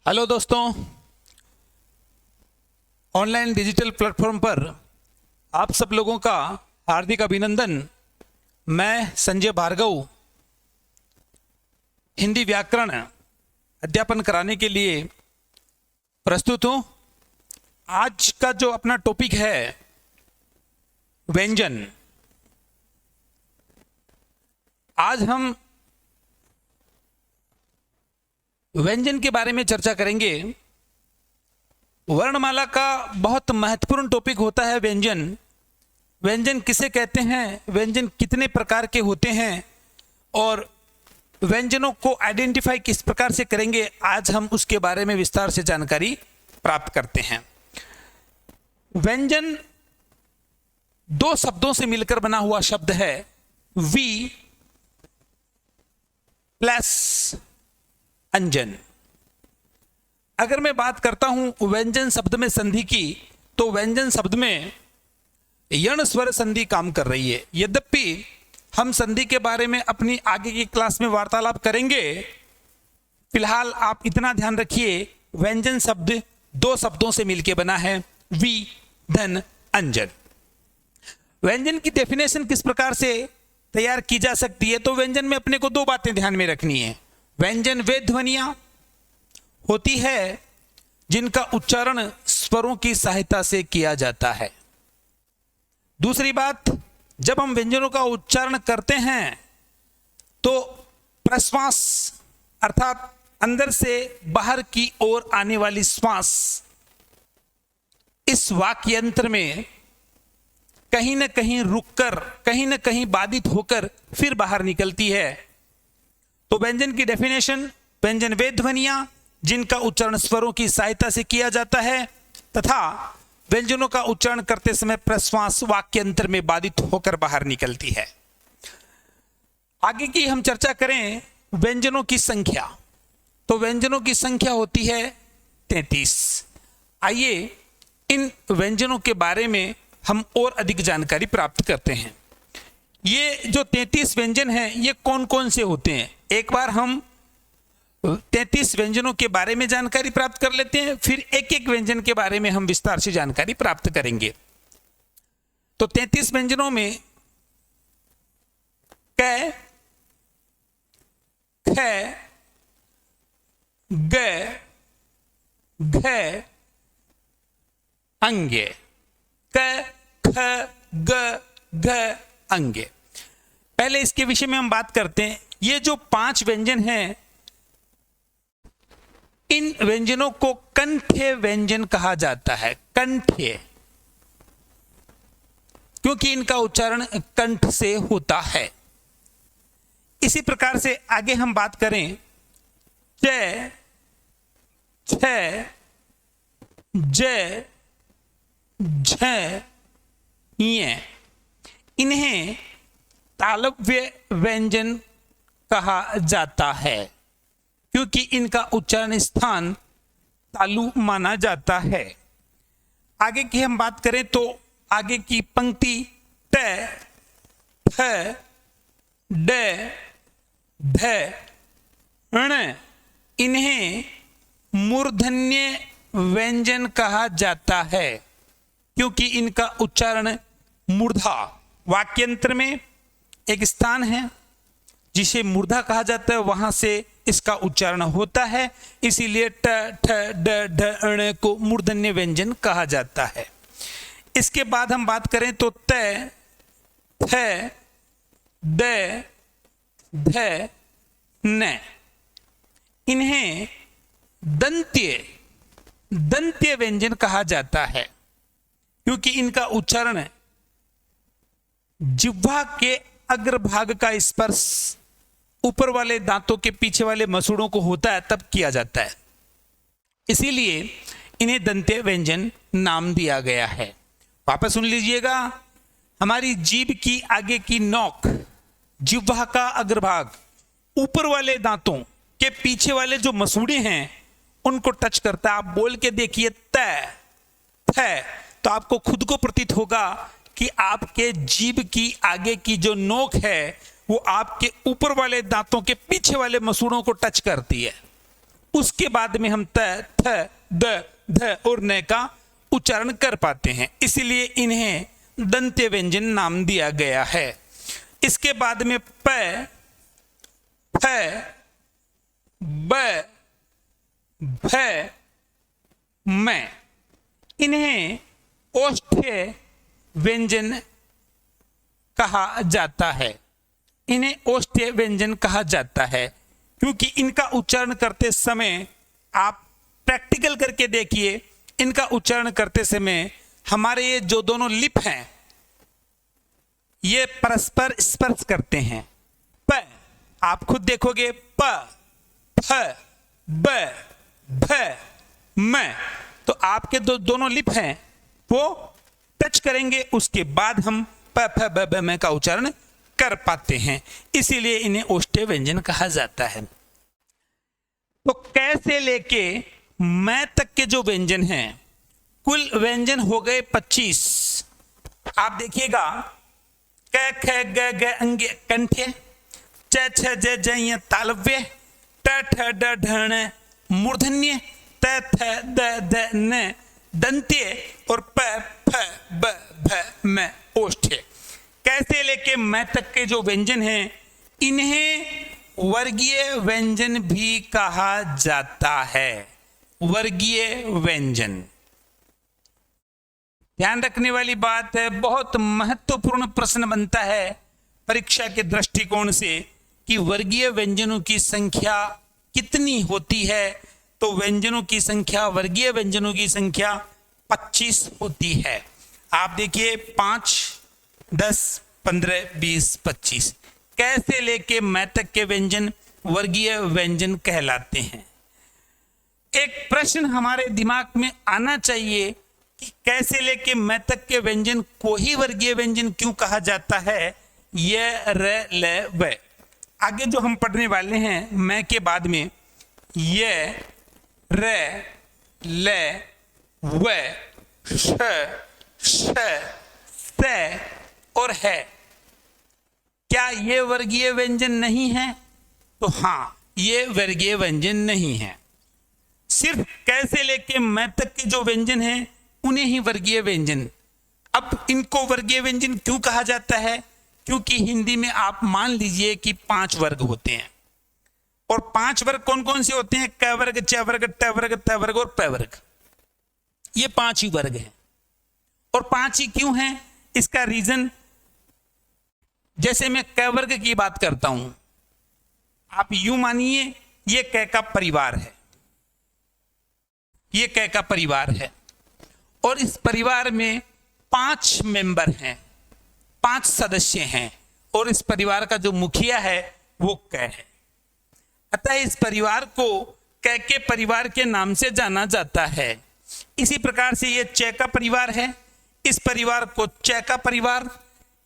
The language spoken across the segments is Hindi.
हेलो दोस्तों, ऑनलाइन डिजिटल प्लेटफॉर्म पर आप सब लोगों का हार्दिक अभिनंदन। मैं संजय भार्गव हिंदी व्याकरण अध्यापन कराने के लिए प्रस्तुत हूँ। आज का जो अपना टॉपिक है व्यंजन। आज हम व्यंजन के बारे में चर्चा करेंगे। वर्णमाला का बहुत महत्वपूर्ण टॉपिक होता है व्यंजन। व्यंजन किसे कहते हैं, व्यंजन कितने प्रकार के होते हैं और व्यंजनों को आइडेंटिफाई किस प्रकार से करेंगे, आज हम उसके बारे में विस्तार से जानकारी प्राप्त करते हैं। व्यंजन दो शब्दों से मिलकर बना हुआ शब्द है, वी प्लस अंजन। अगर मैं बात करता हूं व्यंजन शब्द में संधि की, तो व्यंजन शब्द में यण स्वर संधि काम कर रही है। यद्यपि हम संधि के बारे में अपनी आगे की क्लास में वार्तालाप करेंगे, फिलहाल आप इतना ध्यान रखिए, व्यंजन शब्द दो शब्दों से मिलकर बना है, वी धन अंजन। व्यंजन की डेफिनेशन किस प्रकार से तैयार की जा सकती है, तो व्यंजन में अपने को दो बातें ध्यान में रखनी है। व्यंजन वे ध्वनियां होती है जिनका उच्चारण स्वरों की सहायता से किया जाता है। दूसरी बात, जब हम व्यंजनों का उच्चारण करते हैं तो प्रश्वास अर्थात अंदर से बाहर की ओर आने वाली श्वास इस वाक्य यंत्र में कहीं न कहीं रुककर, कहीं न कहीं बाधित होकर फिर बाहर निकलती है। तो व्यंजन की डेफिनेशन, व्यंजन वे ध्वनियां जिनका उच्चारण स्वरों की सहायता से किया जाता है तथा व्यंजनों का उच्चारण करते समय प्रश्वास वाक्यांतर में बाधित होकर बाहर निकलती है। आगे की हम चर्चा करें व्यंजनों की संख्या, तो व्यंजनों की संख्या होती है 33। आइए इन व्यंजनों के बारे में हम और अधिक जानकारी प्राप्त करते हैं। ये जो 33 व्यंजन हैं, ये कौन कौन से होते हैं, एक बार हम 33 व्यंजनों के बारे में जानकारी प्राप्त कर लेते हैं, फिर एक एक व्यंजन के बारे में हम विस्तार से जानकारी प्राप्त करेंगे। तो 33 व्यंजनों में क, ख, ग, घ, अंगे, क, ख, ग, घ, अंगे। पहले इसके विषय में हम बात करते हैं। ये जो 5 व्यंजन हैं, इन व्यंजनों को कंठ्य व्यंजन कहा जाता है। कंठ्य क्योंकि इनका उच्चारण कंठ से होता है। इसी प्रकार से आगे हम बात करें, च, छ, ज, झ, य, इन्हें तालव्य व्यंजन कहा जाता है क्योंकि इनका उच्चारण स्थान तालु माना जाता है। आगे की हम बात करें तो आगे की पंक्ति ट, ठ, ड, ढ, ण, इन्हें मूर्धन्य व्यंजन कहा जाता है क्योंकि इनका उच्चारण मूर्धा, वाक्यंत्र में एक स्थान है जिसे मूर्धा कहा जाता है, वहां से इसका उच्चारण होता है, इसीलिए ट, ठ, ड, ढ, ण को मूर्धन्य व्यंजन कहा जाता है। इसके बाद हम बात करें तो त, थ, द, ध, न, इन्हें दंत्य व्यंजन कहा जाता है क्योंकि इनका उच्चारण जिह्वा के अग्रभाग का स्पर्श ऊपर वाले दांतों के पीछे वाले मसूड़ों को होता है, तब किया जाता है, इसीलिए इन्हें दंत्य व्यंजन नाम दिया गया है। वापस सुन लीजिएगा, हमारी जीभ की आगे की नोक, जिह्वा का अग्रभाग ऊपर वाले दांतों के पीछे वाले जो मसूड़े हैं उनको टच करता है। आप बोल के देखिए त, थ, तो आपको खुद को प्रतीत होगा कि आपके जीभ की आगे की जो नोक है वो आपके ऊपर वाले दांतों के पीछे वाले मसूड़ों को टच करती है। उसके बाद में हम त, थ, द, ध और न का उच्चारण कर पाते हैं, इसलिए इन्हें दंत्य व्यंजन नाम दिया गया है। इसके बाद में प, फ, ब, भ, म, इन्हें ओष्ठ्य व्यंजन कहा जाता है। इन्हें ओष्ठ्य व्यंजन कहा जाता है क्योंकि इनका उच्चारण करते समय आप प्रैक्टिकल करके देखिए, इनका उच्चारण करते समय हमारे ये जो दोनों लिप हैं ये परस्पर स्पर्श करते हैं। प आप खुद देखोगे, प, फ, ब, भ, म, तो आपके दोनों लिप हैं वो टच करेंगे, उसके बाद हम प, फ, ब, भ, म का उच्चारण कर पाते हैं, इसीलिए इन्हें ओष्ठ्य व्यंजन कहा जाता है। तो क से लेके मैं तक के जो व्यंजन हैं, कुल व्यंजन हो गए 25। आप देखिएगा, क, ख, ग, घ, अंग कंठ्य, च, छ, ज, ज तालव्य, ट, ठ, ड, ढ, मूर्धन्य, त, थ, द, ध, न दंत्य और प, फ, ब, भ, म ओष्ठ्य। कैसे लेके मैं तक के जो व्यंजन हैं इन्हें वर्गीय व्यंजन भी कहा जाता है। वर्गीय व्यंजन, ध्यान रखने वाली बात है, बहुत महत्वपूर्ण प्रश्न बनता है परीक्षा के दृष्टिकोण से कि वर्गीय व्यंजनों की संख्या कितनी होती है। तो व्यंजनों की संख्या, वर्गीय व्यंजनों की संख्या 25 होती है। आप देखिए 5, 10, 15, 20, 25 कैसे लेके मैं तक के व्यंजन वर्गीय व्यंजन कहलाते हैं। एक प्रश्न हमारे दिमाग में आना चाहिए कि कैसे लेके मैं तक के व्यंजन को ही वर्गीय व्यंजन क्यों कहा जाता है। य, र, ल, व, आगे जो हम पढ़ने वाले हैं मैं के बाद में य, र, ल, व, श, श, स और है, क्या ये वर्गीय व्यंजन नहीं है? तो हाँ, ये वर्गीय व्यंजन नहीं है। सिर्फ कैसे लेके मैं तक के जो व्यंजन हैं उन्हें ही वर्गीय व्यंजन। अब इनको वर्गीय व्यंजन क्यों कहा जाता है? क्योंकि हिंदी में आप मान लीजिए कि 5 वर्ग होते हैं, और 5 वर्ग कौन कौन से होते हैं? क वर्ग, च वर्ग, ट वर्ग, त वर्ग और प वर्ग। ये 5 ही वर्ग हैं। और 5 ही क्यों हैं? इसका रीजन, जैसे मैं क वर्ग की बात करता हूं, आप यूं मानिए ये क का परिवार है, ये क का परिवार है, और इस परिवार में 5 मेंबर हैं, 5 सदस्य हैं, और इस परिवार का जो मुखिया है वो क है। अतः इस परिवार को क के परिवार के नाम से जाना जाता है। इसी प्रकार से ये च का परिवार है, इस परिवार को च का परिवार,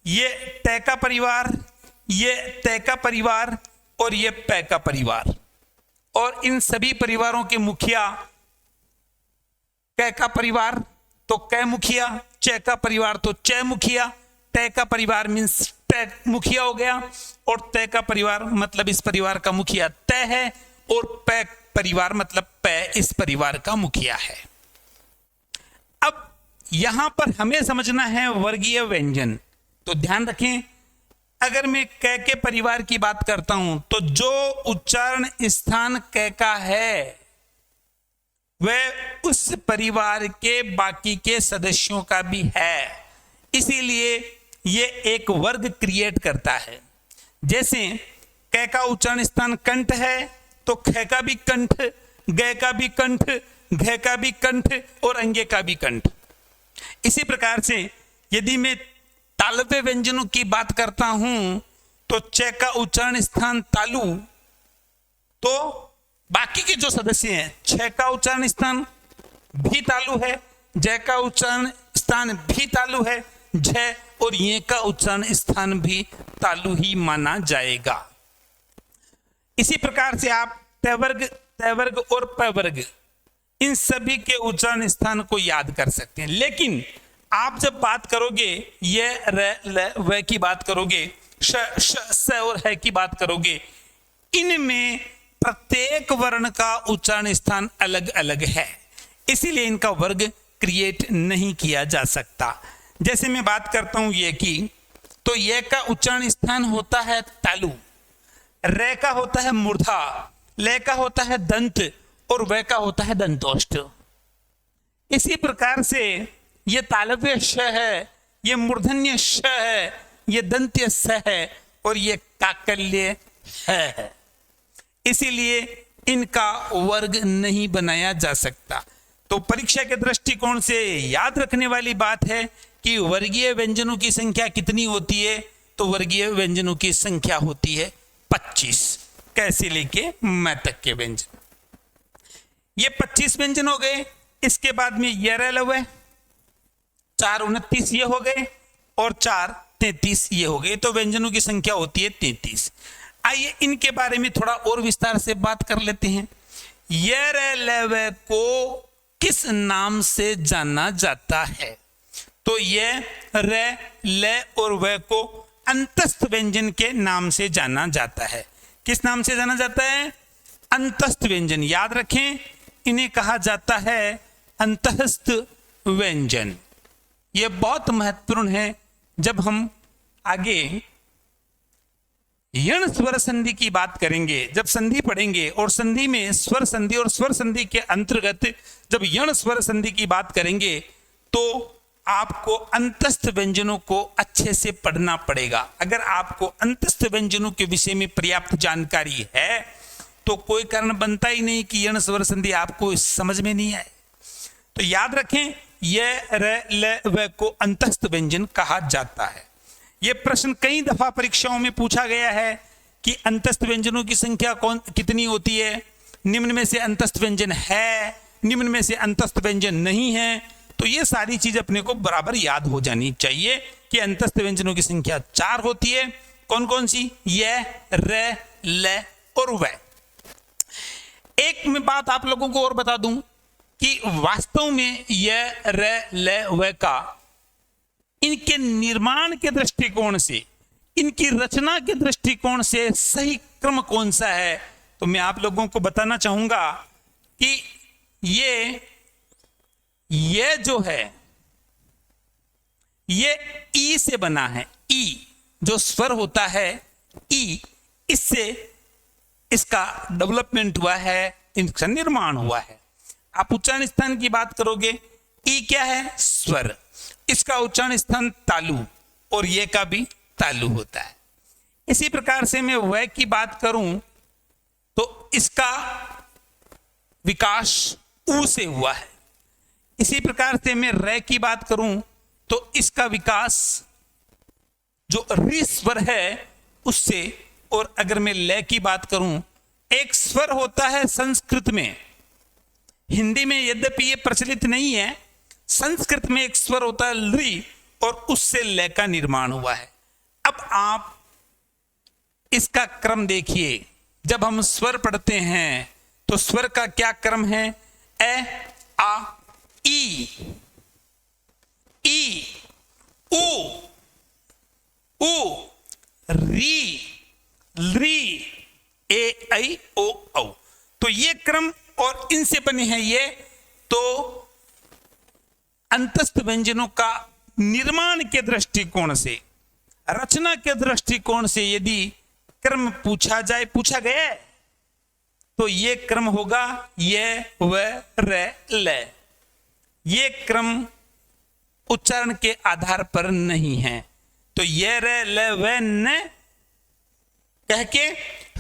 ये ट का परिवार, ये त का परिवार और ये प का परिवार। और इन सभी परिवारों के मुखिया, क का परिवार तो क मुखिया, च का परिवार तो च मुखिया, ट का परिवार मीन्स ट मुखिया हो गया, और त का परिवार मतलब इस परिवार का मुखिया त है, और प परिवार मतलब प इस परिवार का मुखिया है। अब यहां पर हमें समझना है वर्गीय व्यंजन। तो ध्यान रखें, अगर मैं क के परिवार की बात करता हूं तो जो उच्चारण स्थान क का है वह उस परिवार के बाकी के सदस्यों का भी है, इसीलिए ये एक वर्ग क्रिएट करता है। जैसे क का उच्चारण स्थान कंठ है तो ख का भी कंठ, ग का भी कंठ, घ का भी कंठ और अंगे का भी कंठ। इसी प्रकार से यदि मैं तालव्य व्यंजनों की बात करता हूं तो च का उच्चारण स्थान तालु, तो बाकी के जो सदस्य हैं छ का उच्चारण स्थान भी तालु है, ज का उच्चारण स्थान भी तालु है, झ और ये का उच्चारण स्थान भी तालु ही माना जाएगा। इसी प्रकार से आप त वर्ग और प वर्ग इन सभी के उच्चारण स्थान को याद कर सकते हैं। लेकिन आप जब बात करोगे ये र ल व की बात करोगे, श श स और है की बात करोगे, इनमें प्रत्येक वर्ण का उच्चारण स्थान अलग अलग है, इसीलिए इनका वर्ग क्रिएट नहीं किया जा सकता। जैसे मैं बात करता हूं ये की, तो ये का उच्चारण स्थान होता है तालु, रे का होता है मूर्धा, ले का होता है दंत और वे का होता है दंतोष्ठ। इसी प्रकार से ये तालव्य श है, ये मूर्धन्य श है, ये दंत्य स है और ये काकल्य है। इसीलिए इनका वर्ग नहीं बनाया जा सकता। तो परीक्षा के दृष्टिकोण से याद रखने वाली बात है कि वर्गीय व्यंजनों की संख्या कितनी होती है, तो वर्गीय व्यंजनों की संख्या होती है 25, कैसे लेके मैं तक के व्यंजन। ये 25 व्यंजन हो गए। इसके बाद में ये रह लवे 4 29 ये हो गए और 4 33 ये हो गए, तो व्यंजनों की संख्या होती है 33। आइए इनके बारे में थोड़ा और विस्तार से बात कर लेते हैं। ये रह लवे को किस नाम से जाना जाता है, तो ये रे ले और वे को अंतस्थ व्यंजन के नाम से जाना जाता है। किस नाम से जाना जाता है? अंतस्थ व्यंजन। याद रखें, इन्हें कहा जाता है अंतस्थ व्यंजन। यह बहुत महत्वपूर्ण है। जब हम आगे यण स्वर संधि की बात करेंगे, जब संधि पढ़ेंगे और संधि में स्वर संधि और स्वर संधि के अंतर्गत जब यण स्वर संधि की बात करेंगे, तो आपको अंतस्थ व्यंजनों को अच्छे से पढ़ना पड़ेगा। अगर आपको अंतस्थ व्यंजनों के विषय में पर्याप्त जानकारी है तो कोई कारण बनता ही नहीं कि यण स्वर संधि आपको समझ में नहीं आए। तो याद रखें, यह र ल व को अंतस्थ व्यंजन कहा जाता है। यह प्रश्न कई दफा परीक्षाओं में पूछा गया है कि अंतस्थ व्यंजनों की संख्या कितनी होती है, निम्न में से अंतस्थ व्यंजन है, निम्न में से अंतस्थ व्यंजन नहीं है। तो ये सारी चीज अपने को बराबर याद हो जानी चाहिए कि अंतस्थ व्यंजनों की संख्या 4 होती है। कौन कौन सी? ये, रे, ले और वे। एक मैं बात आप लोगों को और बता दूं कि वास्तव में ये, रे, ले, वे का इनके निर्माण के दृष्टिकोण से, इनकी रचना के दृष्टिकोण से सही क्रम कौन सा है, तो मैं आप लोगों को बताना चाहूंगा कि ये जो है ये ई से बना है। ई जो स्वर होता है ई, इससे इसका डेवलपमेंट हुआ है, इनका निर्माण हुआ है। आप उच्चारण स्थान की बात करोगे, ई क्या है? स्वर। इसका उच्चारण स्थान तालु और ये का भी तालु होता है। इसी प्रकार से मैं वह की बात करूं तो इसका विकास ऊ से हुआ है। इसी प्रकार से मैं रे की बात करूं तो इसका विकास जो री स्वर है उससे, और अगर मैं ले की बात करूं, एक स्वर होता है संस्कृत में, हिंदी में यद्यपि ये प्रचलित नहीं है, संस्कृत में एक स्वर होता है ली और उससे ले का निर्माण हुआ है। अब आप इसका क्रम देखिए, जब हम स्वर पढ़ते हैं तो स्वर का क्या क्रम है? ए, आ, ई, उ, री, ली, ए, आई, ओ, औ। तो ये क्रम और इनसे बने हैं ये। तो अंतस्थ व्यंजनों का निर्माण के दृष्टिकोण से, रचना के दृष्टिकोण से यदि क्रम पूछा जाए, पूछा गया है, तो ये क्रम होगा ये, व, रे, ले। ये क्रम उच्चारण के आधार पर नहीं है। तो ये, रे, ले, वे, न कह के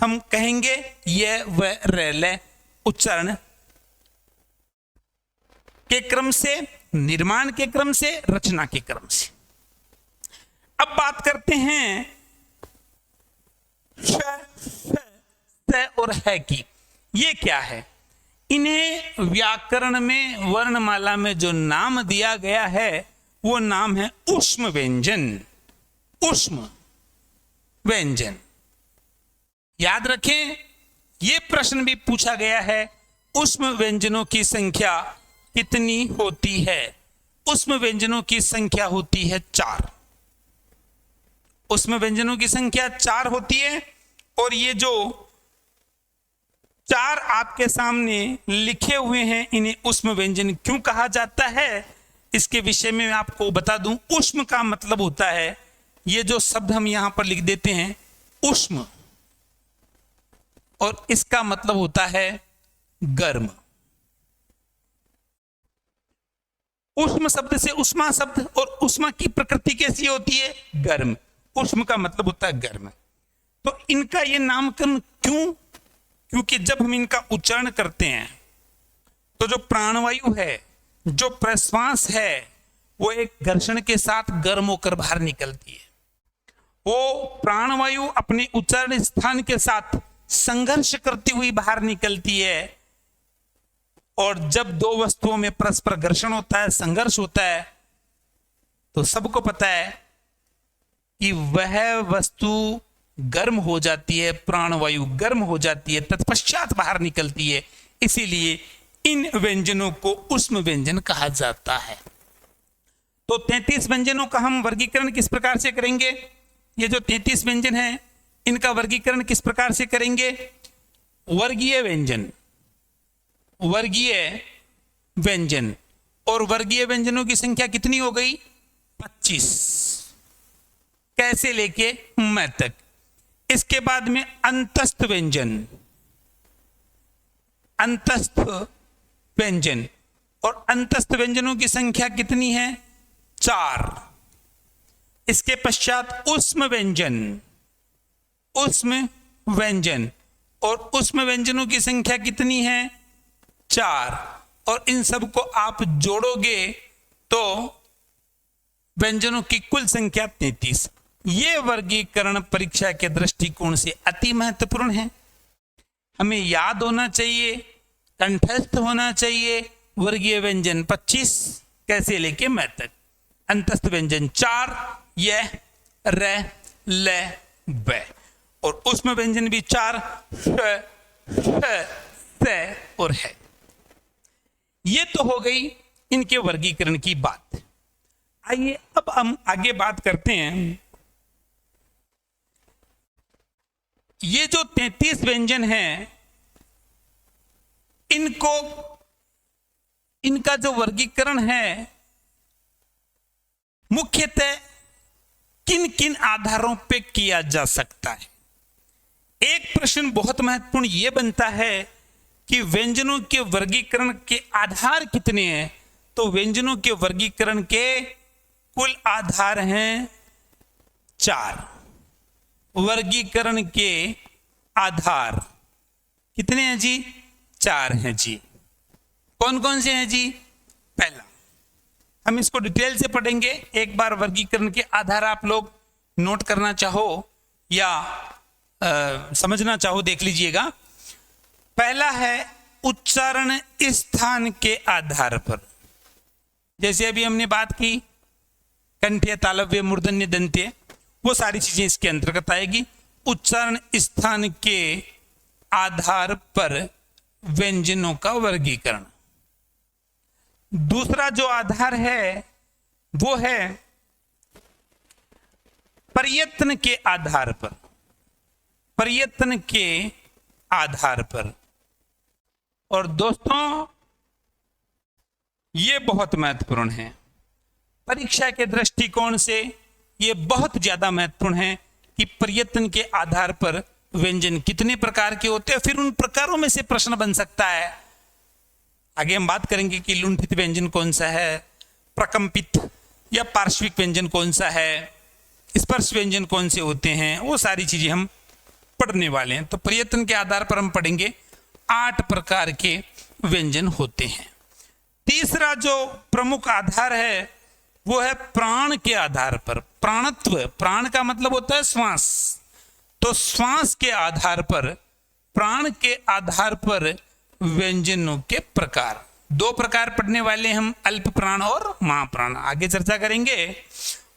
हम कहेंगे ये, व, रे, ले उच्चारण के क्रम से, निर्माण के क्रम से, रचना के क्रम से। अब बात करते हैं श, और है की। ये क्या है? इन्हें व्याकरण में, वर्णमाला में जो नाम दिया गया है वो नाम है ऊष्म व्यंजन। ऊष्म व्यंजन याद रखें, यह प्रश्न भी पूछा गया है, ऊष्म व्यंजनों की संख्या कितनी होती है? ऊष्म व्यंजनों की संख्या होती है 4। ऊष्म व्यंजनों की संख्या 4 होती है। और ये जो चार आपके सामने लिखे हुए हैं, इन्हें ऊष्म व्यंजन क्यों कहा जाता है इसके विषय में मैं आपको बता दूं। ऊष्म का मतलब होता है, ये जो शब्द हम यहां पर लिख देते हैं ऊष्म, और इसका मतलब होता है गर्म। ऊष्म शब्द से उष्मा शब्द, और उष्मा की प्रकृति कैसी होती है, गर्म। ऊष्म का मतलब होता है गर्म। तो इनका ये नामकरण क्यों, क्योंकि जब हम इनका उच्चारण करते हैं तो जो प्राणवायु है, जो प्रश्वास है, वो एक घर्षण के साथ गर्म होकर बाहर निकलती है। वो प्राणवायु अपने उच्चारण स्थान के साथ संघर्ष करती हुई बाहर निकलती है, और जब दो वस्तुओं में परस्पर घर्षण होता है, संघर्ष होता है, तो सबको पता है कि वह वस्तु गर्म हो जाती है, प्राणवायु गर्म हो जाती है, तत्पश्चात बाहर निकलती है। इसीलिए इन व्यंजनों को ऊष्म व्यंजन कहा जाता है। तो 33 व्यंजनों का हम वर्गीकरण किस प्रकार से करेंगे? ये जो 33 व्यंजन हैं, इनका वर्गीकरण किस प्रकार से करेंगे? वर्गीय व्यंजन, वर्गीय व्यंजन। और वर्गीय व्यंजनों की संख्या कितनी हो गई? 25, कैसे लेके मैं तक। इसके बाद में अंतस्थ व्यंजन, अंतस्थ व्यंजन, और अंतस्थ व्यंजनों की संख्या कितनी है? 4। इसके पश्चात ऊष्म व्यंजन, ऊष्म व्यंजन, और ऊष्म व्यंजनों की संख्या कितनी है? 4। और इन सब को आप जोड़ोगे तो व्यंजनों की कुल संख्या 33। ये वर्गीकरण परीक्षा के दृष्टिकोण से अति महत्वपूर्ण है। हमें याद होना चाहिए, कंठस्थ होना चाहिए। वर्गीय व्यंजन 25, कैसे लेके मैं तक। अंतस्थ व्यंजन 4, य, र, ल, ब। और ऊष्म व्यंजन भी 4, श, स और है। ये तो हो गई इनके वर्गीकरण की बात। आइए अब हम आगे बात करते हैं। ये जो 33 व्यंजन हैं, इनको, इनका जो वर्गीकरण है मुख्यतः किन किन आधारों पे किया जा सकता है। एक प्रश्न बहुत महत्वपूर्ण यह बनता है कि व्यंजनों के वर्गीकरण के आधार कितने हैं। तो व्यंजनों के वर्गीकरण के कुल आधार हैं 4। वर्गीकरण के आधार कितने हैं जी? 4 हैं जी। कौन कौन से हैं जी? पहला, हम इसको डिटेल से पढ़ेंगे। एक बार वर्गीकरण के आधार आप लोग नोट करना चाहो या समझना चाहो, देख लीजिएगा। पहला है उच्चारण स्थान के आधार पर। जैसे अभी हमने बात की कंठ्य, तालव्य, मूर्धन्य, दंत्य, वो सारी चीजें इसके अंतर्गत आएगी। उच्चारण स्थान के आधार पर व्यंजनों का वर्गीकरण। दूसरा जो आधार है वो है प्रयत्न के आधार पर, प्रयत्न के आधार पर। और दोस्तों ये बहुत महत्वपूर्ण है, परीक्षा के दृष्टिकोण से ये बहुत ज्यादा महत्वपूर्ण है कि प्रयत्न के आधार पर व्यंजन कितने प्रकार के होते हैं। फिर उन प्रकारों में से प्रश्न बन सकता है। आगे हम बात करेंगे कि लुंठित व्यंजन कौन सा है, प्रकंपित या पार्श्विक व्यंजन कौन सा है, स्पर्श व्यंजन कौन से होते हैं, वो सारी चीजें हम पढ़ने वाले हैं। तो प्रयत्न के आधार पर हम पढ़ेंगे 8 प्रकार के व्यंजन होते हैं। तीसरा जो प्रमुख आधार है वो है प्राण के आधार पर। प्राणत्व, प्राण का मतलब होता है श्वास। तो श्वास के आधार पर, प्राण के आधार पर व्यंजनों के प्रकार। 2 प्रकार पढ़ने वाले हम, अल्प प्राण और महाप्राण, आगे चर्चा करेंगे।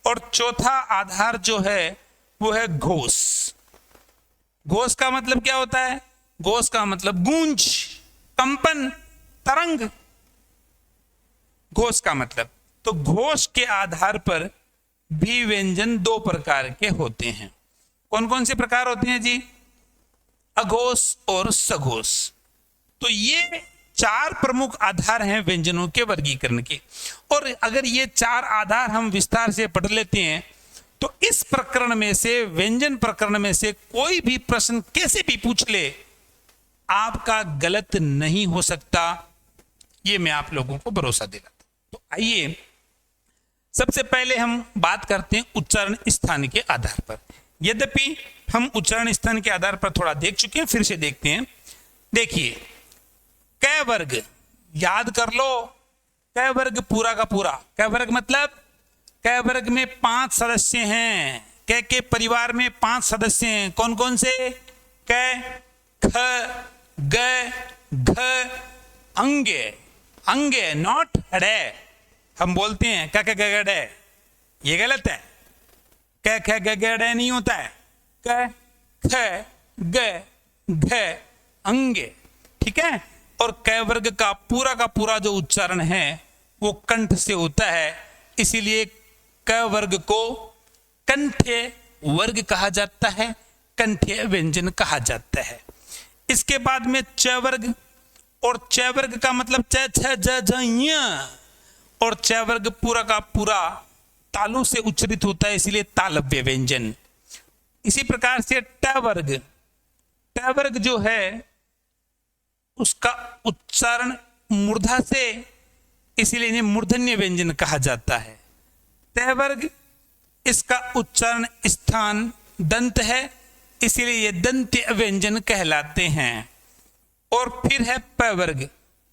और चौथा आधार जो है वो है घोष। घोष का मतलब क्या होता है? घोष का मतलब गूंज, कंपन, तरंग, घोष का मतलब। तो घोष के आधार पर भी व्यंजन 2 प्रकार के होते हैं। कौन कौन से प्रकार होते हैं जी? अघोष और सघोष। तो ये चार प्रमुख आधार हैं व्यंजनों के वर्गीकरण के। और अगर ये चार आधार हम विस्तार से पढ़ लेते हैं तो इस प्रकरण में से, व्यंजन प्रकरण में से कोई भी प्रश्न कैसे भी पूछ ले, आपका गलत नहीं हो सकता, ये मैं आप लोगों को भरोसा दिलाता। तो आइए सबसे पहले हम बात करते हैं उच्चारण स्थान के आधार पर। यद्यपि हम उच्चारण स्थान के आधार पर थोड़ा देख चुके हैं, फिर से देखते हैं। देखिए, क वर्ग याद कर लो, क वर्ग पूरा का पूरा। क वर्ग मतलब क वर्ग में 5 सदस्य हैं। क के परिवार में 5 सदस्य हैं। कौन कौन से? क, ख, ग, घ, अंगे। अंगे, नॉट ड़े। हम बोलते हैं क ख ग ग, ये गलत है। क ख ग ग नहीं होता है। क, ख, ग, घ, अंगे, ठीक है। और क वर्ग का पूरा जो उच्चारण है वो कंठ से होता है, इसीलिए क वर्ग को कंठ्य वर्ग कहा जाता है, कंठ्य व्यंजन कहा जाता है। इसके बाद में च वर्ग, और च वर्ग का मतलब च, छ, ज, ज, य, और च वर्ग पूरा का पूरा तालु से उच्चरित होता है, इसीलिए तालव्य व्यंजन। इसी प्रकार से ट वर्ग, ट वर्ग जो है उसका उच्चारण मूर्धा से, इसीलिए इन्हें मूर्धन्य व्यंजन कहा जाता है। त वर्ग, इसका उच्चारण स्थान दंत है, इसीलिए ये दंत्य व्यंजन कहलाते हैं। और फिर है प वर्ग,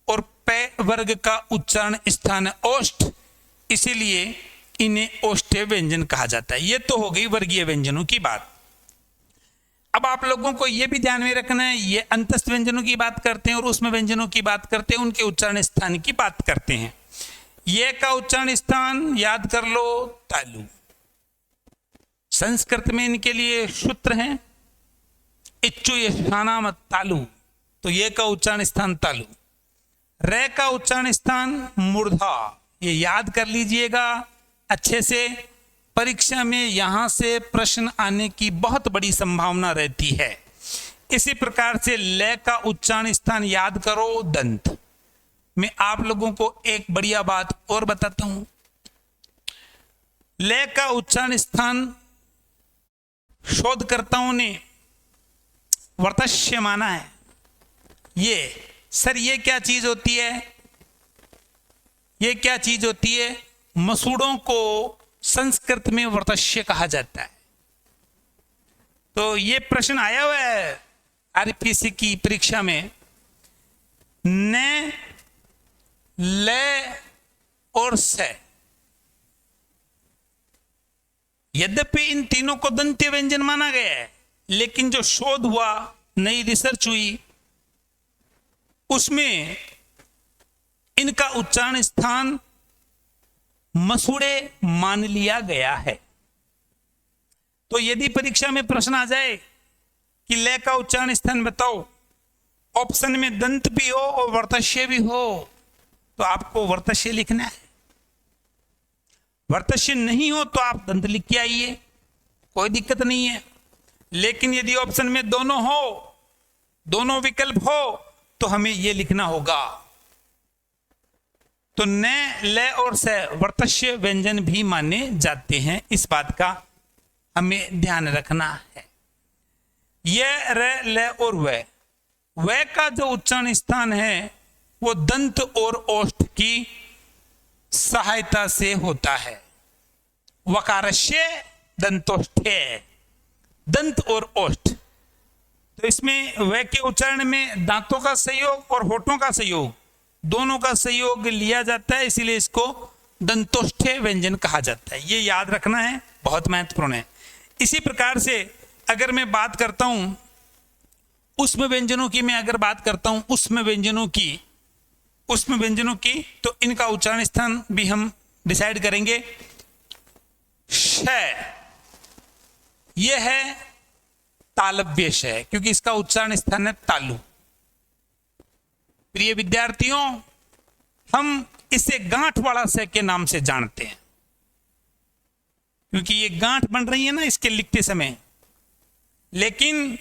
और प वर्ग का उच्चारण स्थान है ओष्ठ, इसीलिए इन्हें ओष्ठ्य व्यंजन कहा जाता है। ये तो हो गई वर्गीय व्यंजनों की बात। अब आप लोगों को यह भी ध्यान में रखना है, ये अंतस्थ व्यंजनों की बात करते हैं और उसमें व्यंजनों की बात करते हैं, उनके उच्चारण स्थान की बात करते हैं। ये का उच्चारण स्थान याद कर लो, तालु। संस्कृत में इनके लिए सूत्र हैं, इच्चु यशानाम तालु, तो ये का उच्चारण स्थान तालु। रे का उच्चारण स्थान मूर्धा, ये याद कर लीजिएगा अच्छे से, परीक्षा में यहां से प्रश्न आने की बहुत बड़ी संभावना रहती है। इसी प्रकार से ले का उच्चारण स्थान याद करो, दंत। मैं आप लोगों को एक बढ़िया बात और बताता हूं, ले का उच्चारण स्थान शोधकर्ताओं ने वर्तस्य माना है। ये सर, ये क्या चीज होती है? ये क्या चीज होती है? मसूड़ों को संस्कृत में वर्तस्य कहा जाता है। तो ये प्रश्न आया हुआ है आरपीसी की परीक्षा में। न, ले और से, यद्यपि इन तीनों को दंत्य व्यंजन माना गया है, लेकिन जो शोध हुआ, नई रिसर्च हुई, उसमें इनका उच्चारण स्थान मसूड़े मान लिया गया है। तो यदि परीक्षा में प्रश्न आ जाए कि ले का उच्चारण स्थान बताओ, ऑप्शन में दंत भी हो और वर्तस्य भी हो, तो आपको वर्तस्य लिखना है। वर्तस्य नहीं हो तो आप दंत लिख के आइए, कोई दिक्कत नहीं है। लेकिन यदि ऑप्शन में दोनों हो, दोनों विकल्प हो, तो हमें यह लिखना होगा। तो न, ले और से वर्तस्य व्यंजन भी माने जाते हैं, इस बात का हमें ध्यान रखना है। यह, रे, ले और वह का जो उच्चारण स्थान है वो दंत और ओष्ठ की सहायता से होता है। वकारस्य दंतोष्ठे, दंत और ओष्ठ। तो इसमें वह के उच्चारण में दांतों का सहयोग और होठों का सहयोग, दोनों का सहयोग लिया जाता है, इसीलिए इसको दंतोष्ठ्य व्यंजन कहा जाता है। ये याद रखना है, बहुत महत्वपूर्ण है। इसी प्रकार से अगर मैं बात करता हूं उसमें व्यंजनों की, मैं अगर बात करता हूं उसमें व्यंजनों की, तो इनका उच्चारण स्थान भी हम डिसाइड करेंगे। श, यह है तालव्य श, क्योंकि इसका उच्चारण स्थान है तालु। प्रिय विद्यार्थियों, हम इसे गांठ वाला स के नाम से जानते हैं, क्योंकि ये गांठ बन रही है ना इसके लिखते समय, लेकिन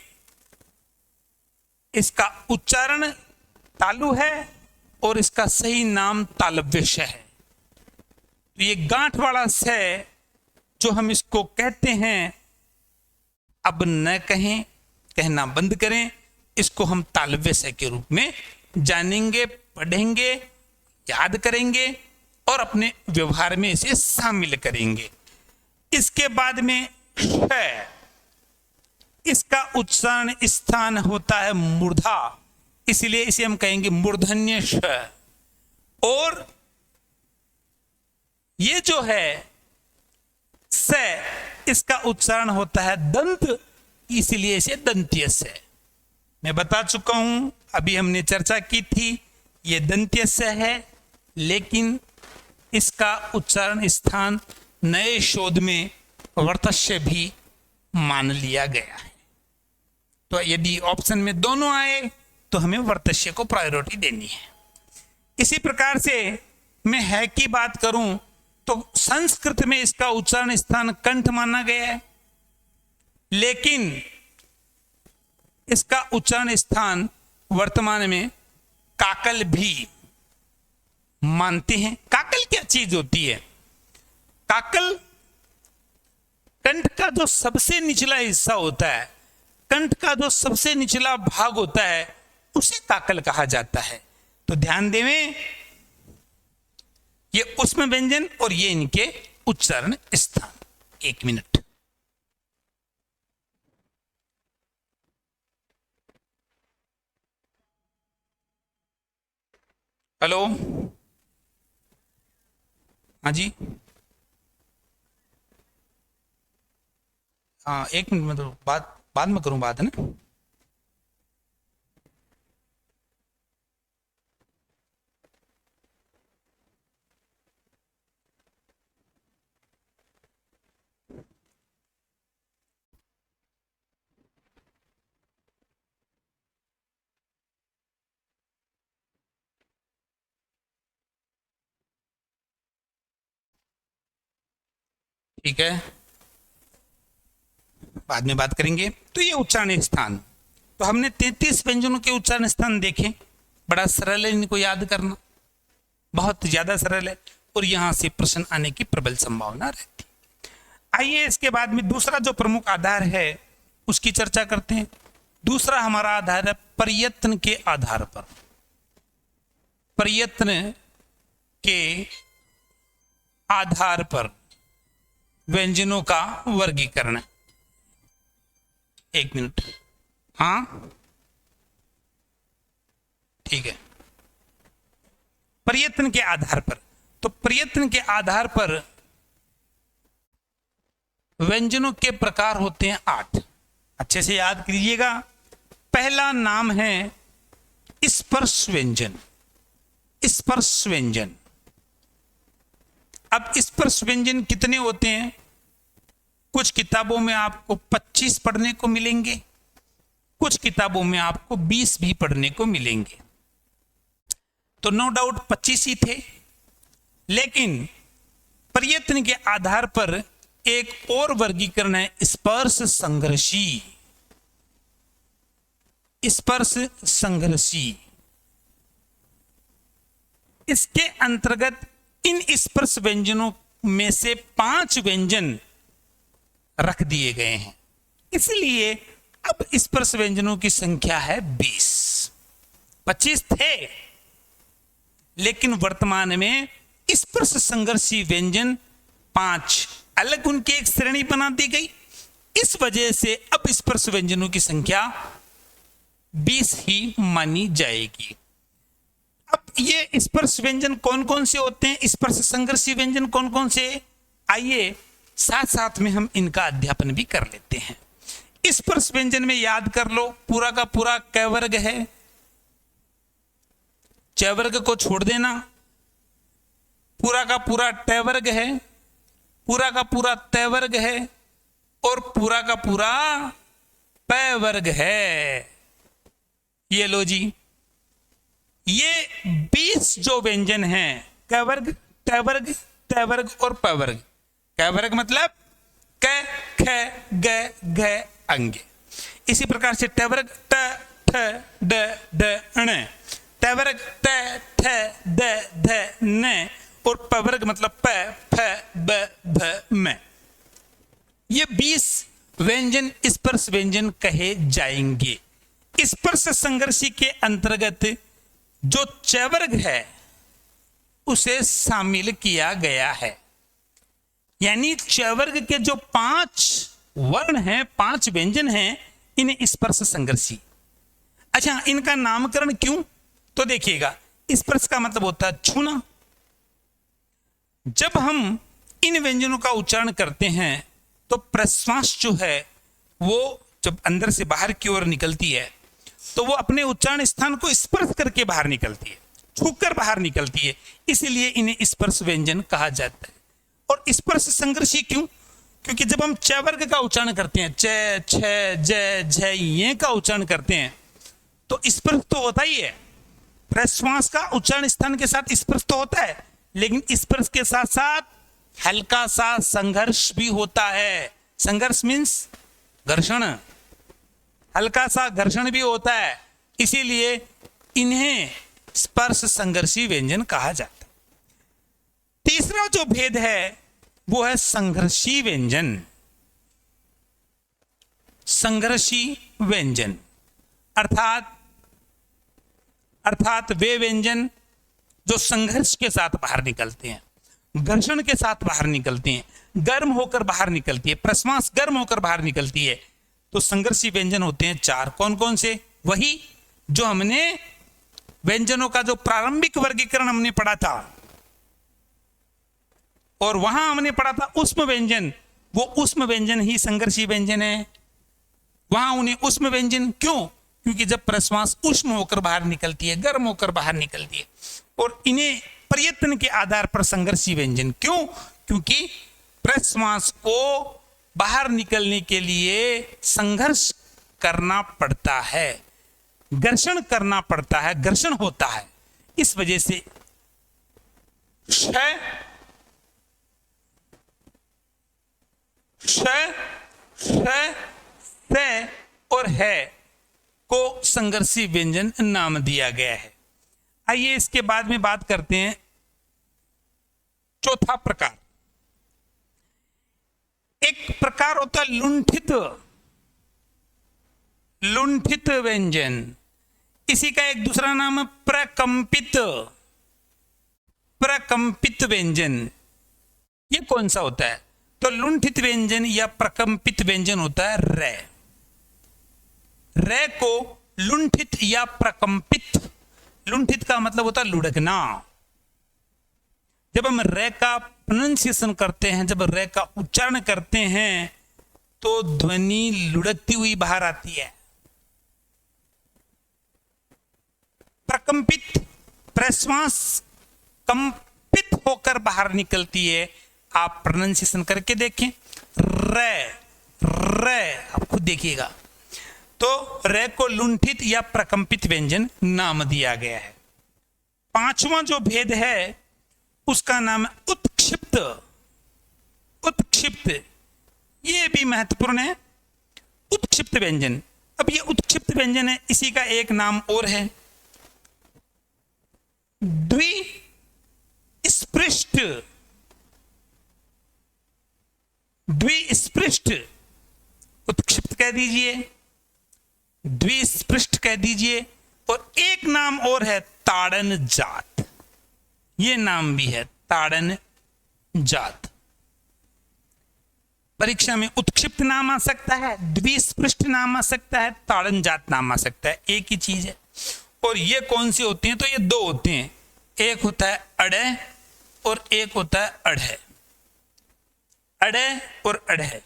इसका उच्चारण तालु है और इसका सही नाम तालव्य है। तो ये गांठ वाला स जो हम इसको कहते हैं, अब न कहें, कहना बंद करें, इसको हम तालव्य स के रूप में जानेंगे, पढ़ेंगे, याद करेंगे और अपने व्यवहार में इसे शामिल करेंगे। इसके बाद में श, इसका उच्चारण स्थान होता है मूर्धा, इसलिए इसे हम कहेंगे मूर्धन्य श। और ये जो है स, इसका उच्चारण होता है दंत, इसलिए इसे दंत्य स। मैं बता चुका हूं, अभी हमने चर्चा की थी, ये दंत्य स है, लेकिन इसका उच्चारण स्थान नए शोध में वर्तस्य भी मान लिया गया है। तो यदि ऑप्शन में दोनों आए तो हमें वर्तस्य को प्रायोरिटी देनी है। इसी प्रकार से मैं है की बात करूं तो संस्कृत में इसका उच्चारण स्थान कंठ माना गया है, लेकिन इसका उच्चारण स्थान वर्तमान में काकल भी मानते हैं। काकल क्या चीज होती है? काकल कंठ का जो सबसे निचला हिस्सा होता है, कंठ का जो सबसे निचला भाग होता है, उसे काकल कहा जाता है। तो ध्यान देवें, ये उसमें व्यंजन और ये इनके उच्चारण स्थान। 1 मिनट। हेलो, हाँ जी, हाँ 1 मिनट में, तो बाद में करूं बात, है ना। ठीक है, बाद में बात करेंगे। तो ये उच्चारण स्थान, तो हमने 33 व्यंजनों के उच्चारण स्थान देखे। बड़ा सरल है, इनको याद करना बहुत ज्यादा सरल है, और यहां से प्रश्न आने की प्रबल संभावना रहती। आइए इसके बाद में दूसरा जो प्रमुख आधार है उसकी चर्चा करते हैं। दूसरा हमारा आधार है प्रयत्न के आधार पर। प्रयत्न के आधार पर व्यंजनों का वर्गीकरण। 1 मिनट, हाँ ठीक है। प्रयत्न के आधार पर, तो प्रयत्न के आधार पर व्यंजनों के प्रकार होते हैं 8। अच्छे से याद कीजिएगा। पहला नाम है स्पर्श व्यंजन। स्पर्श व्यंजन। अब स्पर्श व्यंजन कितने होते हैं? कुछ किताबों में आपको 25 पढ़ने को मिलेंगे, कुछ किताबों में आपको 20 भी पढ़ने को मिलेंगे। तो नो डाउट 25 ही थे, लेकिन प्रयत्न के आधार पर एक और वर्गीकरण है स्पर्श संघर्षी। स्पर्श संघर्षी, इसके अंतर्गत इन स्पर्श व्यंजनों में से 5 व्यंजन रख दिए गए हैं। इसलिए अब स्पर्श व्यंजनों की संख्या है 20। 25 थे, लेकिन वर्तमान में स्पर्श संघर्षी व्यंजन 5 अलग उनकी एक श्रेणी बना दी गई। इस वजह से अब स्पर्श व्यंजनों की संख्या 20 ही मानी जाएगी। अब ये स्पर्श व्यंजन कौन कौन से होते हैं, स्पर्श संघर्षी व्यंजन कौन कौन से, आइए साथ साथ में हम इनका अध्यापन भी कर लेते हैं। स्पर्श व्यंजन में याद कर लो, पूरा का पूरा क वर्ग है, च वर्ग को छोड़ देना, पूरा का पूरा ट वर्ग है, पूरा का पूरा त वर्ग है, और पूरा का पूरा प वर्ग है। ये लो जी, ये 20 जो व्यंजन हैं, क वर्ग, ट वर्ग, त वर्ग और प वर्ग। क वर्ग मतलब क, ख, ग, घ, अंग। इसी प्रकार से ट वर्ग ट, ठ, ड, ढ, ण, तवर्ग त थ द ध न और पवर्ग मतलब प फ ब भ म। ये 20 व्यंजन स्पर्श व्यंजन कहे जाएंगे। स्पर्श संघर्षी के अंतर्गत जो चवर्ग है उसे शामिल किया गया है। यानी चवर्ग के जो 5 वर्ण हैं, 5 व्यंजन हैं, इन्हें स्पर्श संघर्षी। अच्छा, इनका नामकरण क्यों? तो देखिएगा, स्पर्श का मतलब होता है छूना। जब हम इन व्यंजनों का उच्चारण करते हैं तो प्रश्वास जो है वो जब अंदर से बाहर की ओर निकलती है तो वो अपने उच्चारण स्थान को स्पर्श करके बाहर निकलती है, छूकर बाहर निकलती है, इसलिए इन्हें स्पर्श व्यंजन कहा जाता है। और स्पर्श संघर्षी क्यों? क्योंकि जब हम च वर्ग का उच्चारण करते हैं, च छ ज झ ये का उच्चारण करते हैं तो स्पर्श तो होता ही है, प्रश्वास का उच्चारण स्थान के साथ स्पर्श तो होता है, लेकिन स्पर्श के साथ साथ हल्का सा संघर्ष भी होता है। संघर्ष मीन्स घर्षण, हल्का सा घर्षण भी होता है, इसीलिए इन्हें स्पर्श संघर्षी व्यंजन कहा जाता है। तीसरा जो भेद है वो है संघर्षी व्यंजन। संघर्षी व्यंजन अर्थात वे व्यंजन जो संघर्ष के साथ बाहर निकलते हैं, घर्षण के साथ बाहर निकलते हैं, गर्म होकर बाहर निकलती है, प्रश्वास गर्म होकर बाहर निकलती है, तो संघर्षी व्यंजन होते हैं 4। कौन कौन से? वही जो हमने व्यंजनों का जो प्रारंभिक वर्गीकरण हमने पढ़ा था और वहां हमने पढ़ा था उष्म व्यंजन, वो उष्म व्यंजन ही संघर्षी व्यंजन है। वहां उन्हें उष्म व्यंजन क्यों? क्योंकि जब प्रश्वास उष्म होकर बाहर निकलती है, गर्म होकर बाहर निकलती है, और इन्हें प्रयत्न के आधार पर संघर्षी व्यंजन क्यों? क्योंकि प्रश्वास को बाहर निकलने के लिए संघर्ष करना पड़ता है, घर्षण करना पड़ता है, घर्षण होता है। इस वजह से श और है को संघर्षी व्यंजन नाम दिया गया है। आइए इसके बाद में बात करते हैं चौथा प्रकार। एक प्रकार होता है लुंठित व्यंजन, इसी का एक दूसरा नाम है प्रकंपित व्यंजन। ये कौन सा होता है? तो लुंठित व्यंजन या प्रकंपित व्यंजन होता है रे को लुंठित या प्रकंपित, लुंठित का मतलब होता है लुढ़कना। जब हम रे का प्रोनाउंसिएशन करते हैं, जब रे का उच्चारण करते हैं तो ध्वनि लुढ़कती हुई बाहर आती है। प्रकंपित, प्रश्वास कंपित होकर बाहर निकलती है। आप प्रोनाउंसिएशन करके देखें, रे आप खुद देखिएगा। तो रे को लुंठित या प्रकंपित व्यंजन नाम दिया गया है। पांचवा जो भेद है उसका नाम है उत्क्षिप्त। ये भी महत्वपूर्ण है, उत्क्षिप्त व्यंजन। अब ये उत्क्षिप्त व्यंजन है, इसी का एक नाम और है द्विस्पृष्ट उत्क्षिप्त कह दीजिए, द्विस्पृष्ट कह दीजिए, और एक नाम और है ताड़न जात। ये नाम भी है ताड़न जात। परीक्षा में उत्क्षिप्त नाम आ सकता है, द्विस्पृष्ट नाम आ सकता है, ताड़न जात नाम आ सकता है, एक ही चीज है। और ये कौन सी होती हैं? तो ये दो होते हैं, एक होता है अड़े और एक होता है अढ़े। अड़े और अढ़े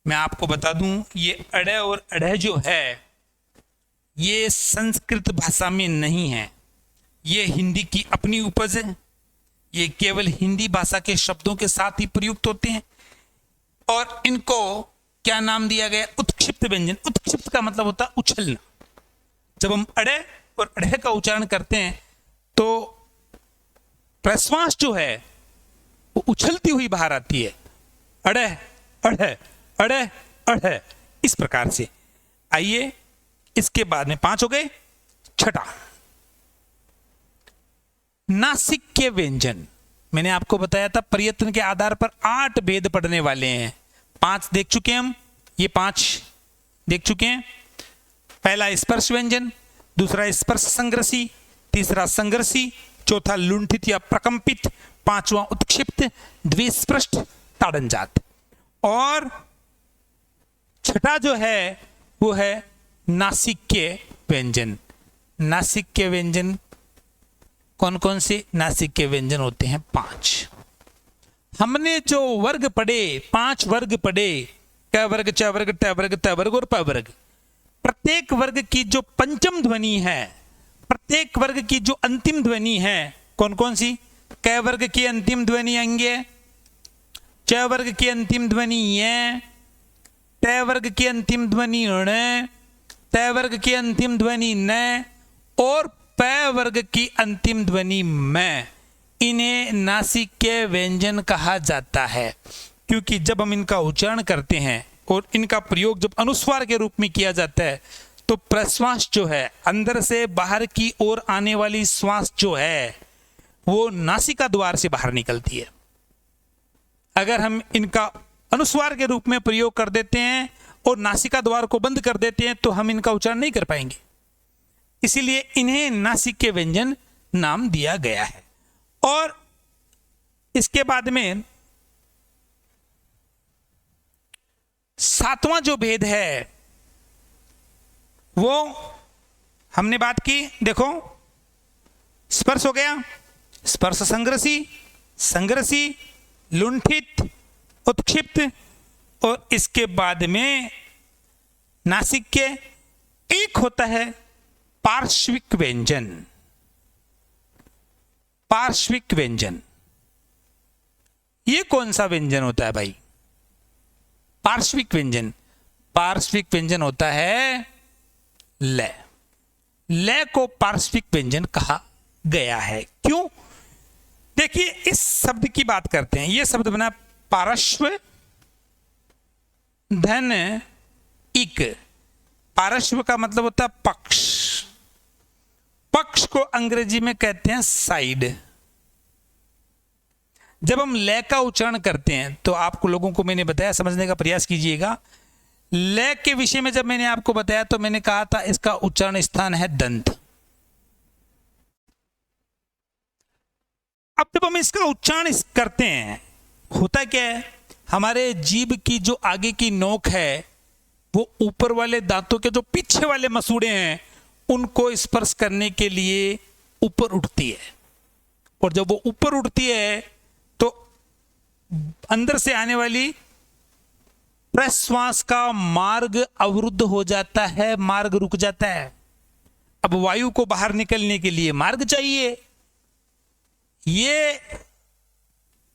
मैं आपको बता दूं, ये अड़े और अढ़े जो है ये संस्कृत भाषा में नहीं है, ये हिंदी की अपनी उपज है। ये केवल हिंदी भाषा के शब्दों के साथ ही प्रयुक्त होते हैं और इनको क्या नाम दिया गया? उत्क्षिप्त व्यंजन। उत्क्षिप्त का मतलब होता है उछलना। जब हम अड़े और अढ़े का उच्चारण करते हैं तो प्रश्वास जो है वो उछलती हुई बाहर आती है, अड़े अढ़े अड़े अढ़े, इस प्रकार से। आइए इसके बाद में 5 हो गए। छठा नासिक्य व्यंजन, मैंने आपको बताया था प्रयत्न के आधार पर 8 भेद पढ़ने वाले हैं। 5 देख चुके हैं हम, ये 5 देख चुके हैं। पहला स्पर्श व्यंजन, दूसरा स्पर्श संग्रसी, तीसरा संग्रसी, चौथा लुंठित या प्रकंपित, पांचवा उत्क्षिप्त, द्विस्पृष्ट, ताड़नजात, और छठा जो है वो है नासिक्य व्यंजन। नासिक्य व्यंजन कौन कौन से नासिक्य व्यंजन होते हैं? 5। हमने जो वर्ग पढ़े, 5 वर्ग पढ़े, क वर्ग, च वर्ग, ट वर्ग, त वर्ग और प वर्ग। प्रत्येक वर्ग की जो पंचम ध्वनि है, प्रत्येक वर्ग की जो अंतिम ध्वनि है, कौन कौन सी? क वर्ग की अंतिम ध्वनि अंग्य, च वर्ग की अंतिम ध्वनि य, ट वर्ग की अंतिम ध्वनि ण, त वर्ग की अंतिम ध्वनि न, और प वर्ग की अंतिम ध्वनि मैं। इन्हें नासिक्य व्यंजन कहा जाता है, क्योंकि जब हम इनका उच्चारण करते हैं और इनका प्रयोग जब अनुस्वार के रूप में किया जाता है तो प्रश्वास जो है, अंदर से बाहर की ओर आने वाली श्वास जो है वो नासिका द्वार से बाहर निकलती है। अगर हम इनका अनुस्वार के रूप में प्रयोग कर देते हैं और नासिका द्वार को बंद कर देते हैं तो हम इनका उच्चारण नहीं कर पाएंगे। इसीलिए इन्हें नासिक्य व्यंजन नाम दिया गया है। और इसके बाद में 7वां जो भेद है वो हमने बात की। देखो, स्पर्श हो गया, स्पर्श संग्रसी, संग्रसी, लुंठित, उत्क्षिप्त, और इसके बाद में नासिक्य। एक होता है पार्श्विक व्यंजन। पार्श्विक व्यंजन, ये कौन सा व्यंजन होता है भाई? पार्श्विक व्यंजन, पार्श्विक व्यंजन होता है ल। ल को पार्श्विक व्यंजन कहा गया है। क्यों? देखिए, इस शब्द की बात करते हैं। यह शब्द बना पार्श्व धन इक। पार्श्व का मतलब होता है पक्ष। पक्ष को अंग्रेजी में कहते हैं साइड। जब हम ल का उच्चारण करते हैं तो आपको लोगों को मैंने बताया, समझने का प्रयास कीजिएगा। ल के विषय में जब मैंने आपको बताया तो मैंने कहा था इसका उच्चारण स्थान है दंत। अब जब हम इसका उच्चारण करते हैं, होता क्या है, हमारे जीभ की जो आगे की नोक है वो ऊपर वाले दांतों के जो पीछे वाले मसूड़े हैं उनको स्पर्श करने के लिए ऊपर उठती है। और जब वो ऊपर उठती है तो अंदर से आने वाली प्रश्वास का मार्ग अवरुद्ध हो जाता है, मार्ग रुक जाता है। अब वायु को बाहर निकलने के लिए मार्ग चाहिए। ये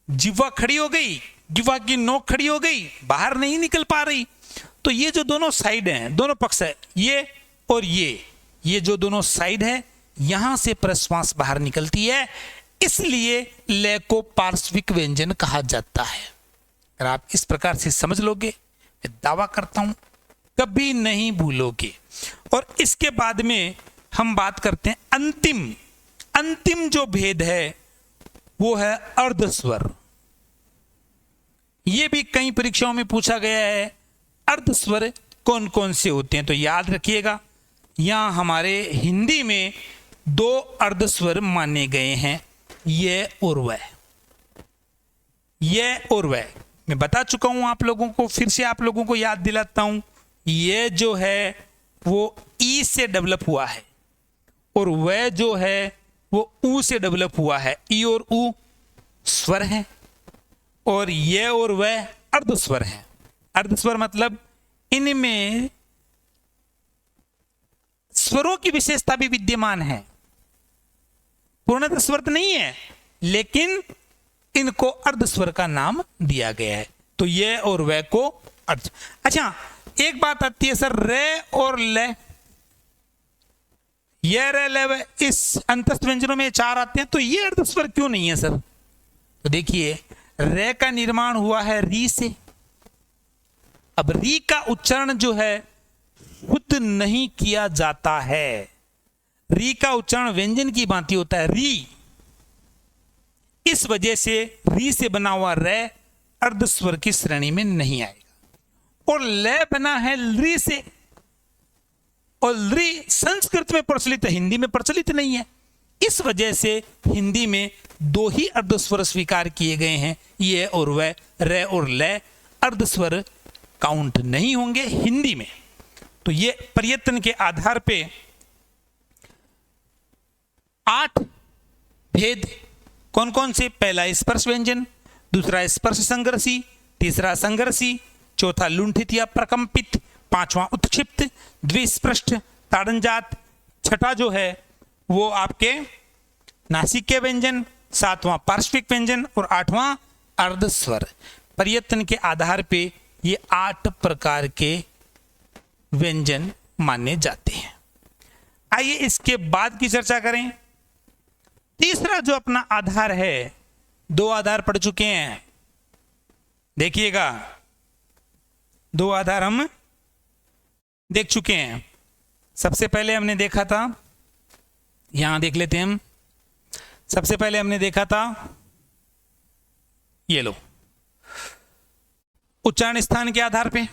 जिह्वा खड़ी हो गई, जिह्वा की नोक खड़ी हो गई, बाहर नहीं निकल पा रही। तो ये जो दोनों साइड हैं, दोनों पक्ष है, ये और ये जो दोनों साइड है, यहां से प्रश्वास बाहर निकलती है। इसलिए ल को पार्श्विक व्यंजन कहा जाता है। अगर आप इस प्रकार से समझ लोगे, मैं दावा करता हूं कभी नहीं भूलोगे। और इसके बाद में हम बात करते हैं अंतिम जो भेद है वो है अर्धस्वर। यह भी कई परीक्षाओं में पूछा गया है, अर्धस्वर कौन कौन से होते हैं। तो याद रखिएगा, यहां हमारे हिंदी में 2 अर्धस्वर माने गए हैं, ये और वह। ये और वह मैं बता चुका हूं आप लोगों को, फिर से आप लोगों को याद दिलाता हूं। ये जो है वो ई से डेवलप हुआ है और वह जो है वो ऊ से डेवलप हुआ है। ई और ऊ स्वर है और ये और वह अर्धस्वर है। अर्धस्वर मतलब इनमें स्वरों की विशेषता भी विद्यमान है। पूर्णतः स्वर तो नहीं है, लेकिन इनको अर्धस्वर का नाम दिया गया है। तो ये और वह को अर्ध। अच्छा, एक बात आती है सर, रे और ले, ये रे ले वे, इस अंतस्थ व्यंजनों में 4 आते हैं, तो ये अर्धस्वर क्यों नहीं है सर? तो देखिए, रे का निर्माण हुआ है री से। अब री का उच्चारण जो है शुद्ध नहीं किया जाता है। री का उच्चारण व्यंजन की भांति होता है। री इस वजह से री से बना हुआ रे अर्ध स्वर की श्रेणी में नहीं आएगा। और ले बना है री से, और री संस्कृत में प्रचलित है, हिंदी में प्रचलित नहीं है। इस वजह से हिंदी में दो ही अर्ध स्वर स्वीकार किए गए हैं, ये और वह। रे और ले अर्ध स्वर काउंट नहीं होंगे हिंदी में। तो ये प्रयत्न के आधार पे 8 भेद कौन कौन से? पहला स्पर्श व्यंजन, दूसरा स्पर्श संघर्षी, तीसरा संघर्षी, चौथा लुंठित या प्रकंपित, पांचवा उत्क्षिप्त, द्विस्पृष्ट, ताड़नजात, छठा जो है वो आपके नासिक के व्यंजन, सातवां पार्श्विक व्यंजन और आठवां अर्धस्वर। प्रयत्न के आधार पे ये 8 प्रकार के व्यंजन माने जाते हैं। आइए इसके बाद की चर्चा करें। तीसरा जो अपना आधार है, 2 आधार पढ़ चुके हैं, देखिएगा 2 आधार हम देख चुके हैं। सबसे पहले हमने देखा था, यहां देख लेते हैं हम। सबसे पहले हमने देखा था, ये लो, उच्चारण स्थान के आधार पे,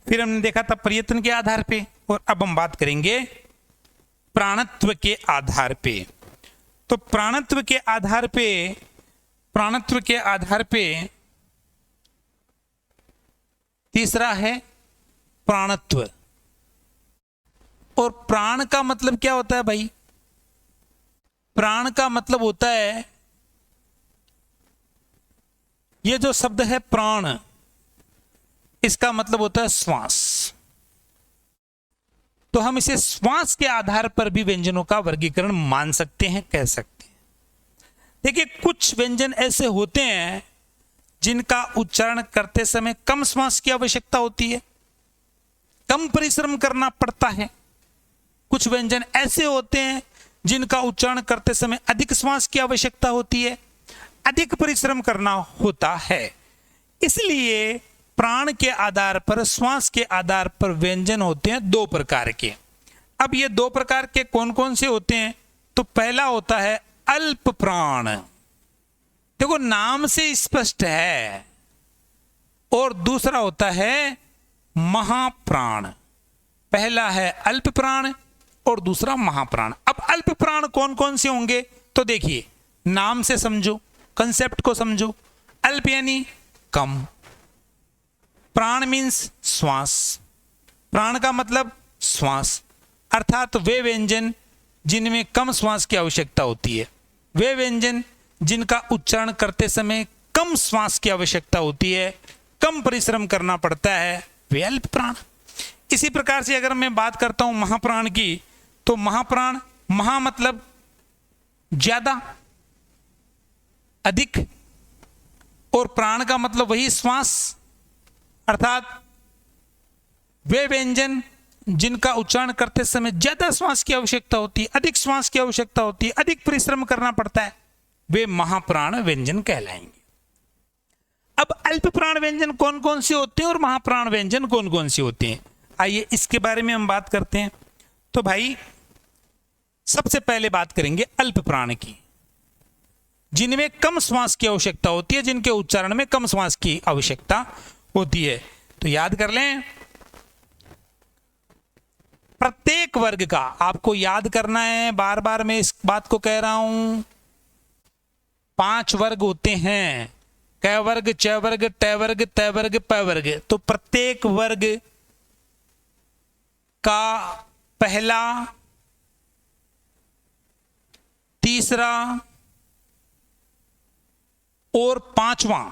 फिर हमने देखा था प्रयत्न के आधार पे, और अब हम बात करेंगे प्राणत्व के आधार पे। तो प्राणत्व के आधार पे, प्राणत्व के आधार पे तीसरा है प्राणत्व। और प्राण का मतलब क्या होता है भाई? प्राण का मतलब होता है, ये जो शब्द है प्राण, इसका मतलब होता है श्वास। तो हम इसे श्वास के आधार पर भी व्यंजनों का वर्गीकरण मान सकते हैं, कह सकते हैं। देखिए कुछ व्यंजन ऐसे होते हैं जिनका उच्चारण करते समय कम श्वास की आवश्यकता होती है, कम परिश्रम करना पड़ता है। कुछ व्यंजन ऐसे होते हैं जिनका उच्चारण करते समय अधिक श्वास की आवश्यकता होती है, अधिक परिश्रम करना होता है। इसलिए प्राण के आधार पर, श्वास के आधार पर व्यंजन होते हैं 2 प्रकार के। अब ये 2 प्रकार के कौन कौन से होते हैं? तो पहला होता है अल्प प्राण। देखो नाम से स्पष्ट है। और दूसरा होता है महाप्राण। पहला है अल्प प्राण और दूसरा महाप्राण। अब अल्प प्राण कौन कौन से होंगे? तो देखिए, नाम से समझो, कंसेप्ट को समझो। अल्प यानी कम, प्राण मीन्स श्वास, प्राण का मतलब श्वास, अर्थात वे व्यंजन जिनमें कम श्वास की आवश्यकता होती है, वे व्यंजन जिनका उच्चारण करते समय कम श्वास की आवश्यकता होती है, कम परिश्रम करना पड़ता है, वे अल्प प्राण। इसी प्रकार से अगर मैं बात करता हूं महाप्राण की, तो महाप्राण, महा मतलब ज्यादा, अधिक, और प्राण का मतलब वही श्वास, अर्थात वे व्यंजन जिनका उच्चारण करते समय ज्यादा श्वास की आवश्यकता होती है, अधिक श्वास की आवश्यकता होती है, अधिक परिश्रम करना पड़ता है, वे महाप्राण व्यंजन कहलाएंगे। अब अल्प प्राण व्यंजन कौन कौन से होते हैं और महाप्राण व्यंजन कौन कौन से होते हैं, आइए इसके बारे में हम बात करते हैं। तो भाई सबसे पहले बात करेंगे अल्प प्राण की, जिनमें कम श्वास की आवश्यकता होती है, जिनके उच्चारण में कम श्वास की आवश्यकता होती है। तो याद कर लें, प्रत्येक वर्ग का आपको याद करना है, बार बार मैं इस बात को कह रहा हूं। 5 वर्ग होते हैं, क वर्ग, च वर्ग, ट वर्ग, त वर्ग, प वर्ग। तो प्रत्येक वर्ग का पहला, तीसरा और 5वां,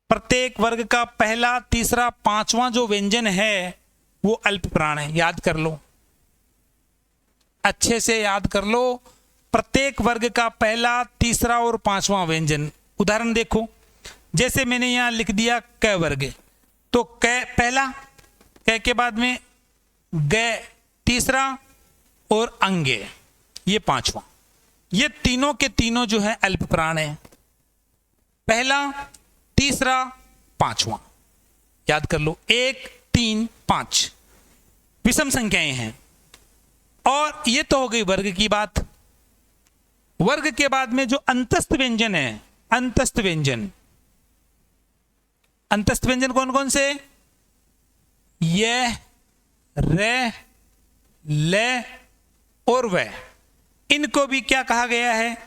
प्रत्येक वर्ग का पहला, तीसरा, 5वां जो व्यंजन है वो अल्प प्राण है। याद कर लो, अच्छे से याद कर लो। प्रत्येक वर्ग का पहला, तीसरा और 5वां व्यंजन। उदाहरण देखो, जैसे मैंने यहां लिख दिया क वर्ग, तो क पहला, क के बाद में ग तीसरा और अंगे ये 5वां। ये तीनों के तीनों जो है अल्प प्राण है, पहला, तीसरा, 5वां। याद कर लो, 1, 3, 5 विषम संख्याएं हैं। और ये तो हो गई वर्ग की बात। वर्ग के बाद में जो अंतस्थ व्यंजन है, अंतस्थ व्यंजन, अंतस्थ व्यंजन कौन कौन से? ये, रे, ले और वह, इनको भी क्या कहा गया है?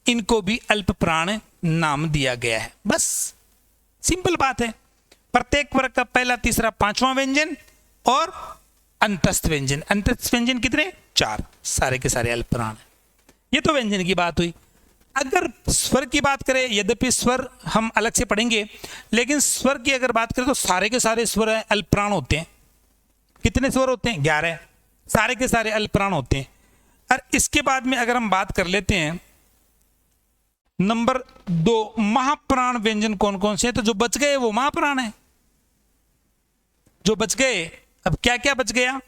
इनको भी अल्प प्राण नाम दिया गया है। बस सिंपल बात है। प्रत्येक वर्ग का पहला, तीसरा, पांचवा व्यंजन और अंतस्थ व्यंजन। अंतस्थ व्यंजन कितने? 4, सारे के सारे अल्प प्राण। ये तो व्यंजन की बात हुई। अगर स्वर की बात करें, यद्यपि स्वर हम अलग से पढ़ेंगे, लेकिन स्वर की अगर बात करें तो सारे के सारे स्वर अल्प प्राण होते हैं। कितने स्वर होते हैं? 11। सारे के सारे अल्प प्राण होते हैं। और इसके बाद में अगर हम बात कर लेते हैं नंबर 2, महाप्राण व्यंजन कौन कौन से हैं? तो जो बच गए वो महाप्राण है। जो बच गए, अब क्या क्या बच गया?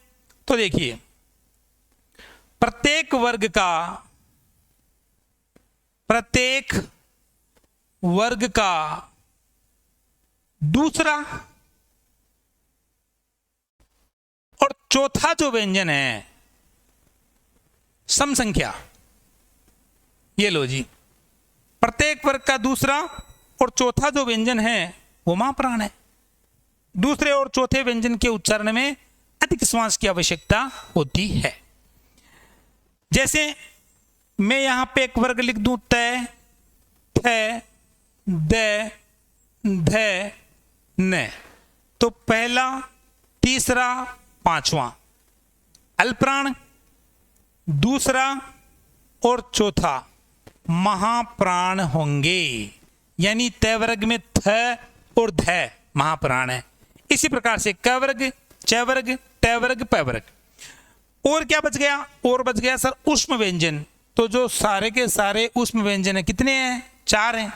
तो देखिए, प्रत्येक वर्ग का दूसरा और चौथा जो व्यंजन है सम संख्या। ये लो जी, प्रत्येक वर्ग का दूसरा और चौथा जो व्यंजन है वो महाप्राण है। दूसरे और चौथे व्यंजन के उच्चारण में अधिक श्वास की आवश्यकता होती है। जैसे मैं यहां पे एक वर्ग लिख दूं, तय, थ, द, ध, न, तो पहला, तीसरा, पांचवा अल्पप्राण, दूसरा और चौथा महाप्राण होंगे। यानी तय वर्ग में थ और ध महाप्राण है। इसी प्रकार से क वर्ग, च वर्ग, ट वर्ग, प वर्ग। और क्या बच गया? और बच गया सर ऊष्म व्यंजन। तो जो सारे के सारे ऊष्म व्यंजन है कितने हैं? 4 हैं।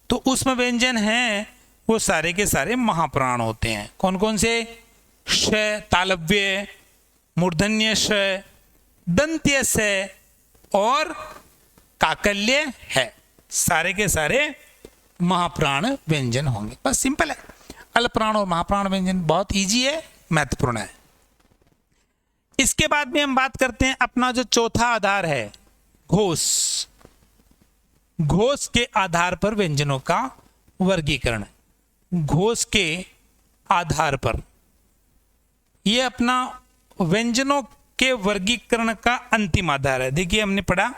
तो ऊष्म व्यंजन हैं वो सारे के सारे महाप्राण होते हैं। कौन कौन से? श, तालव्य, मूर्धन्य श, दंत्य स और काकल्य है। सारे के सारे महाप्राण व्यंजन होंगे। बस सिंपल है। अल्पप्राण और महाप्राण व्यंजन बहुत इजी है, महत्वपूर्ण है। इसके बाद में हम बात करते हैं अपना जो चौथा आधार है, घोष। घोष के आधार पर व्यंजनों का वर्गीकरण। घोष के आधार पर यह अपना व्यंजनों के वर्गीकरण का अंतिम आधार है। देखिए हमने पढ़ा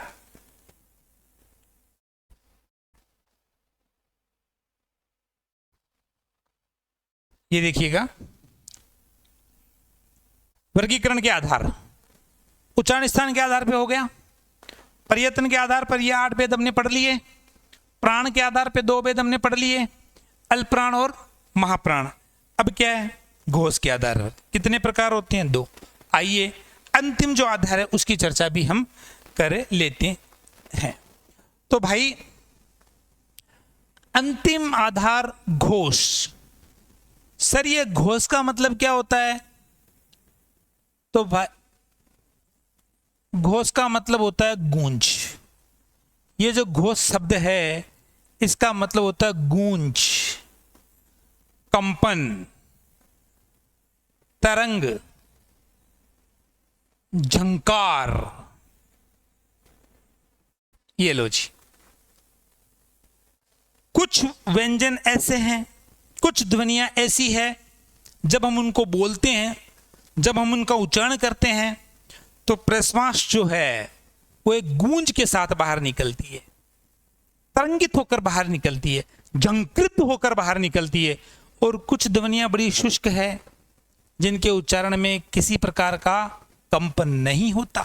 ये, देखिएगा वर्गीकरण के आधार, उच्चारण स्थान के आधार पे हो गया, प्रयत्न के आधार पर ये 8 भेद हमने पढ़ लिए, प्राण के आधार पे 2 भेद हमने पढ़ लिए, अल्पप्राण और महाप्राण। अब क्या है? घोष के आधार पर कितने प्रकार होते हैं? 2। आइए अंतिम जो आधार है उसकी चर्चा भी हम कर लेते हैं। तो भाई अंतिम आधार घोष। सर ये घोष का मतलब क्या होता है? तो भाई घोष का मतलब होता है गूंज। ये जो घोष शब्द है इसका मतलब होता है गूंज, कंपन, तरंग, झंकार। ये लो जी, कुछ व्यंजन ऐसे हैं, कुछ ध्वनियां ऐसी है जब हम उनको बोलते हैं, जब हम उनका उच्चारण करते हैं तो प्रश्वास जो है वो एक गूंज के साथ बाहर निकलती है, तरंगित होकर बाहर निकलती है, झंकृत होकर बाहर निकलती है। और कुछ ध्वनियां बड़ी शुष्क है जिनके उच्चारण में किसी प्रकार का कंपन नहीं होता,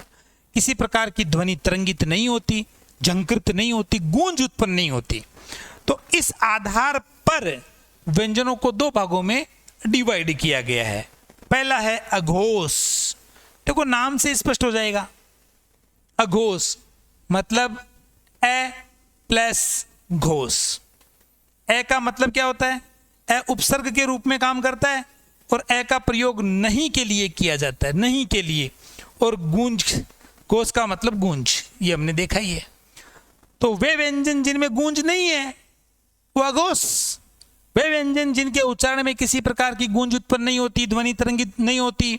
किसी प्रकार की ध्वनि तरंगित नहीं होती, झंकृत नहीं होती, गूंज उत्पन्न नहीं होती। तो इस आधार पर व्यंजनों को 2 भागों में डिवाइड किया गया है। पहला है अघोष। देखो नाम से स्पष्ट हो जाएगा, अघोष मतलब ए प्लस घोष। ए का मतलब क्या होता है? ए उपसर्ग के रूप में काम करता है और ए का प्रयोग नहीं के लिए किया जाता है, नहीं के लिए। और गूंज, घोष का मतलब गूंज, ये हमने देखा ही है। तो वे व्यंजन जिनमें गूंज नहीं है वो अघोष। वे व्यंजन जिनके उच्चारण में किसी प्रकार की गूंज उत्पन्न नहीं होती, ध्वनि तरंगित नहीं होती,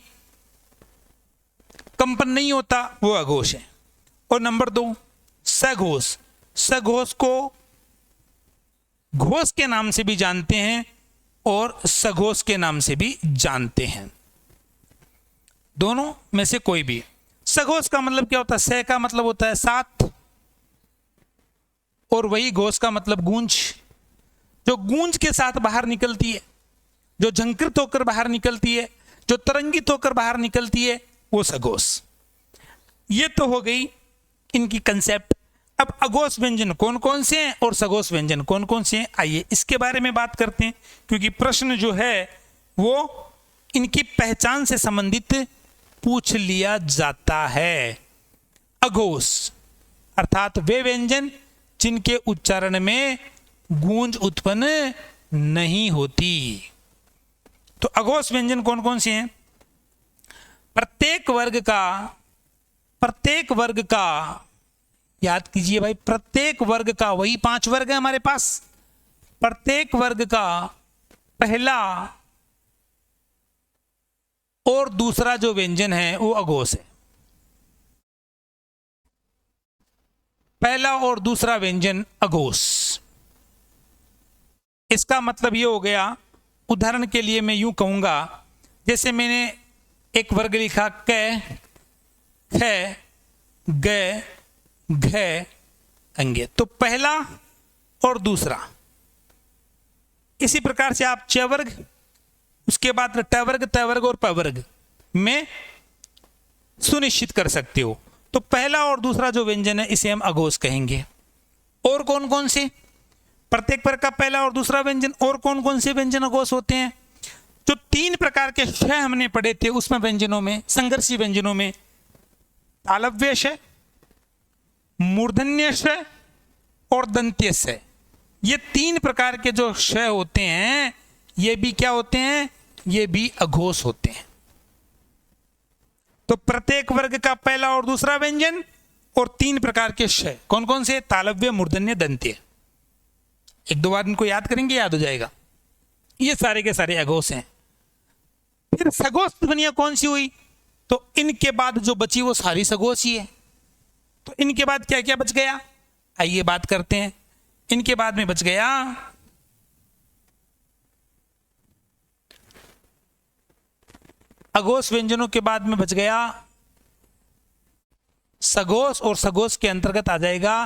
कंपन नहीं होता वो अघोष है। और नंबर 2 सघोष। सघोष को घोष के नाम से भी जानते हैं और सघोष के नाम से भी जानते हैं, दोनों में से कोई भी। सघोष का मतलब क्या होता है? स का मतलब होता है साथ, और वही घोष का मतलब गूंज। जो गूंज के साथ बाहर निकलती है, जो झंकृत होकर बाहर निकलती है, जो तरंगित होकर बाहर निकलती है, वो सघोष। ये तो हो गई इनकी कंसेप्ट। अब अघोष व्यंजन कौन कौन से हैं और सघोष व्यंजन कौन कौन से हैं, आइए इसके बारे में बात करते हैं, क्योंकि प्रश्न जो है वो इनकी पहचान से संबंधित पूछ लिया जाता है। अघोष अर्थात वे व्यंजन जिनके उच्चारण में गूंज उत्पन्न नहीं होती। तो अघोष व्यंजन कौन कौन से हैं? प्रत्येक वर्ग का याद कीजिए भाई, प्रत्येक वर्ग का, वही 5 वर्ग है हमारे पास, प्रत्येक वर्ग का पहला और दूसरा जो व्यंजन है वो अघोष है। पहला और दूसरा व्यंजन अघोष। इसका मतलब ये हो गया, उदाहरण के लिए मैं यूं कहूंगा, जैसे मैंने एक वर्ग लिखा क, ख, ग, घ, अंगे, तो पहला और दूसरा। इसी प्रकार से आप च वर्ग, उसके बाद ट वर्ग, त वर्ग और प वर्ग में सुनिश्चित कर सकते हो। तो पहला और दूसरा जो व्यंजन है इसे हम अघोष कहेंगे। और कौन कौन से? प्रत्येक वर्ग का पहला और दूसरा व्यंजन। और कौन कौन से व्यंजन अघोष होते हैं? जो 3 प्रकार के श हमने पढ़े थे उसमें व्यंजनों में, संघर्षी व्यंजनों में, तालव्य श, मूर्धन्य श और दंत्य श, ये 3 प्रकार के जो श होते हैं ये भी क्या होते हैं? ये भी अघोष होते हैं। तो प्रत्येक वर्ग का पहला और दूसरा व्यंजन और 3 प्रकार के श कौन कौन से? तालव्य, मूर्धन्य, दंत्य। 1-2 बार इनको याद करेंगे, याद हो जाएगा। ये सारे के सारे अघोष हैं। फिर सघोष ध्वनियां कौन सी हुई? तो इनके बाद जो बची वो सारी सघोष ही है। तो इनके बाद क्या क्या बच गया, आइए बात करते हैं। इनके बाद में बच गया अघोष व्यंजनों के बाद में बच गया सघोष, और सघोष के अंतर्गत आ जाएगा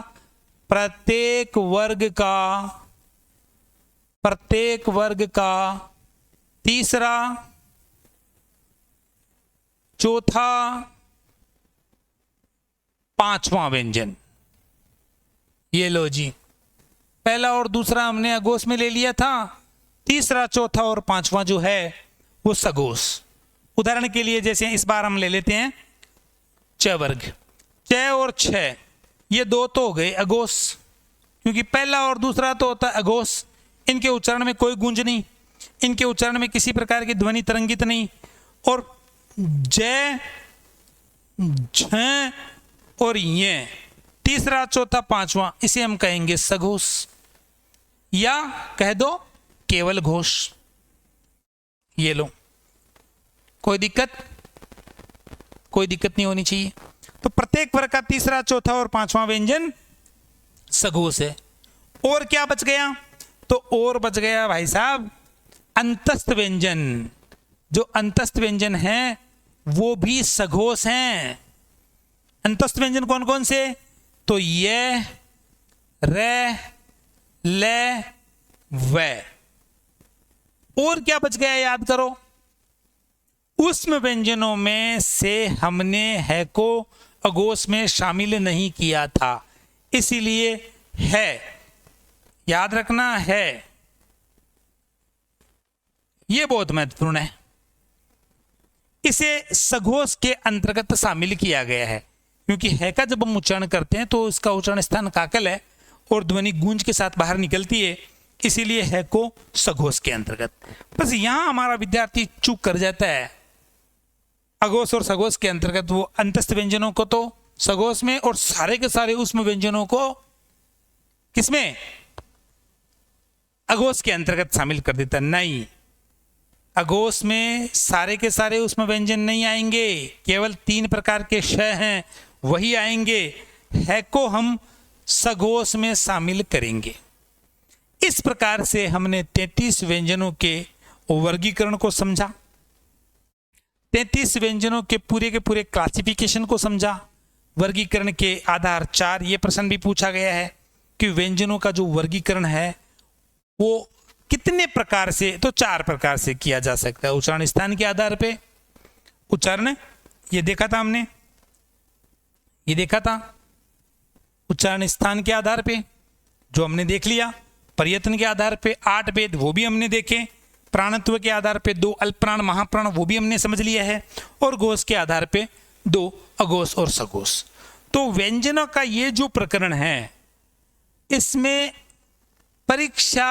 प्रत्येक वर्ग का तीसरा, चौथा, पांचवा व्यंजन। ये लो जी, पहला और दूसरा हमने अघोष में ले लिया था, तीसरा, चौथा और पांचवा जो है वो सघोष। उदाहरण के लिए जैसे इस बार हम ले लेते हैं च वर्ग। च और छ ये 2 तो हो गए अघोष, क्योंकि पहला और दूसरा तो होता है अघोष। इनके उच्चारण में कोई गूंज नहीं, इनके उच्चारण में किसी प्रकार की ध्वनि तरंगित नहीं। और ज, झ और ये तीसरा, चौथा, पांचवा, इसे हम कहेंगे सघोष, या कह दो केवल घोष। ये लो, कोई दिक्कत नहीं होनी चाहिए। तो प्रत्येक वर्ग का तीसरा, चौथा और पांचवा व्यंजन सघोष है। और क्या बच गया? तो और बच गया भाई साहब अंतस्थ व्यंजन। जो अंतस्थ व्यंजन हैं वो भी सघोष हैं। अंतस्थ व्यंजन कौन कौन से? तो ये, रे, ले, व। और क्या बच गया याद करो? उष्म व्यंजनों में से हमने है को अघोष में शामिल नहीं किया था, इसीलिए है, याद रखना है, यह बहुत महत्वपूर्ण है। इसे सघोष के अंतर्गत शामिल किया गया है, क्योंकि है का जब हम उच्चारण करते हैं तो इसका उच्चारण स्थान काकल है और ध्वनि गूंज के साथ बाहर निकलती है, इसीलिए है को सघोष के अंतर्गत। बस यहां हमारा विद्यार्थी चूक कर जाता है। अघोष और सघोष के अंतर्गत वो अंतस्थ व्यंजनों को तो सघोष में और सारे के सारे उष्म व्यंजनों को किसमें? अघोष के अंतर्गत शामिल कर देता। नहीं, अघोष में सारे के सारे उसमें व्यंजन नहीं आएंगे, केवल 3 प्रकार के श हैं वही आएंगे। है को हम सघोष में शामिल करेंगे। इस प्रकार से हमने 33 व्यंजनों के वर्गीकरण को समझा, 33 व्यंजनों के पूरे क्लासिफिकेशन को समझा। वर्गीकरण के आधार 4, ये प्रश्न भी पूछा गया है कि व्यंजनों का जो वर्गीकरण है वो कितने प्रकार से, तो 4 प्रकार से किया जा सकता है। उच्चारण स्थान के आधार पे उच्चारण, ये देखा था हमने, ये देखा था उच्चारण स्थान के आधार पे जो हमने देख लिया। प्रयत्न के आधार पे 8 भेद वो भी हमने देखे। प्राणत्व के आधार पे 2 अल्पप्राण महाप्राण वो भी हमने समझ लिया है। और घोष के आधार पे 2 अघोष और सघोष। तो व्यंजनों का ये जो प्रकरण है इसमें परीक्षा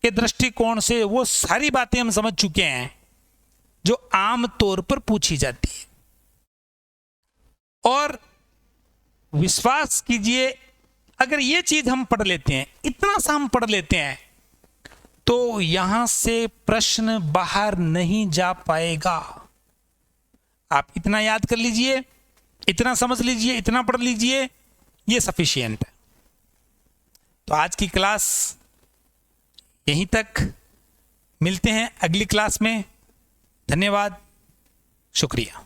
के दृष्टिकोण से वो सारी बातें हम समझ चुके हैं जो आम तौर पर पूछी जाती है। और विश्वास कीजिए, अगर ये चीज हम पढ़ लेते हैं, इतना सा हम पढ़ लेते हैं, तो यहां से प्रश्न बाहर नहीं जा पाएगा। आप इतना याद कर लीजिए, इतना समझ लीजिए, इतना पढ़ लीजिए, ये सफिशिएंट है। तो आज की क्लास यहीं तक, मिलते हैं अगली क्लास में। धन्यवाद, शुक्रिया।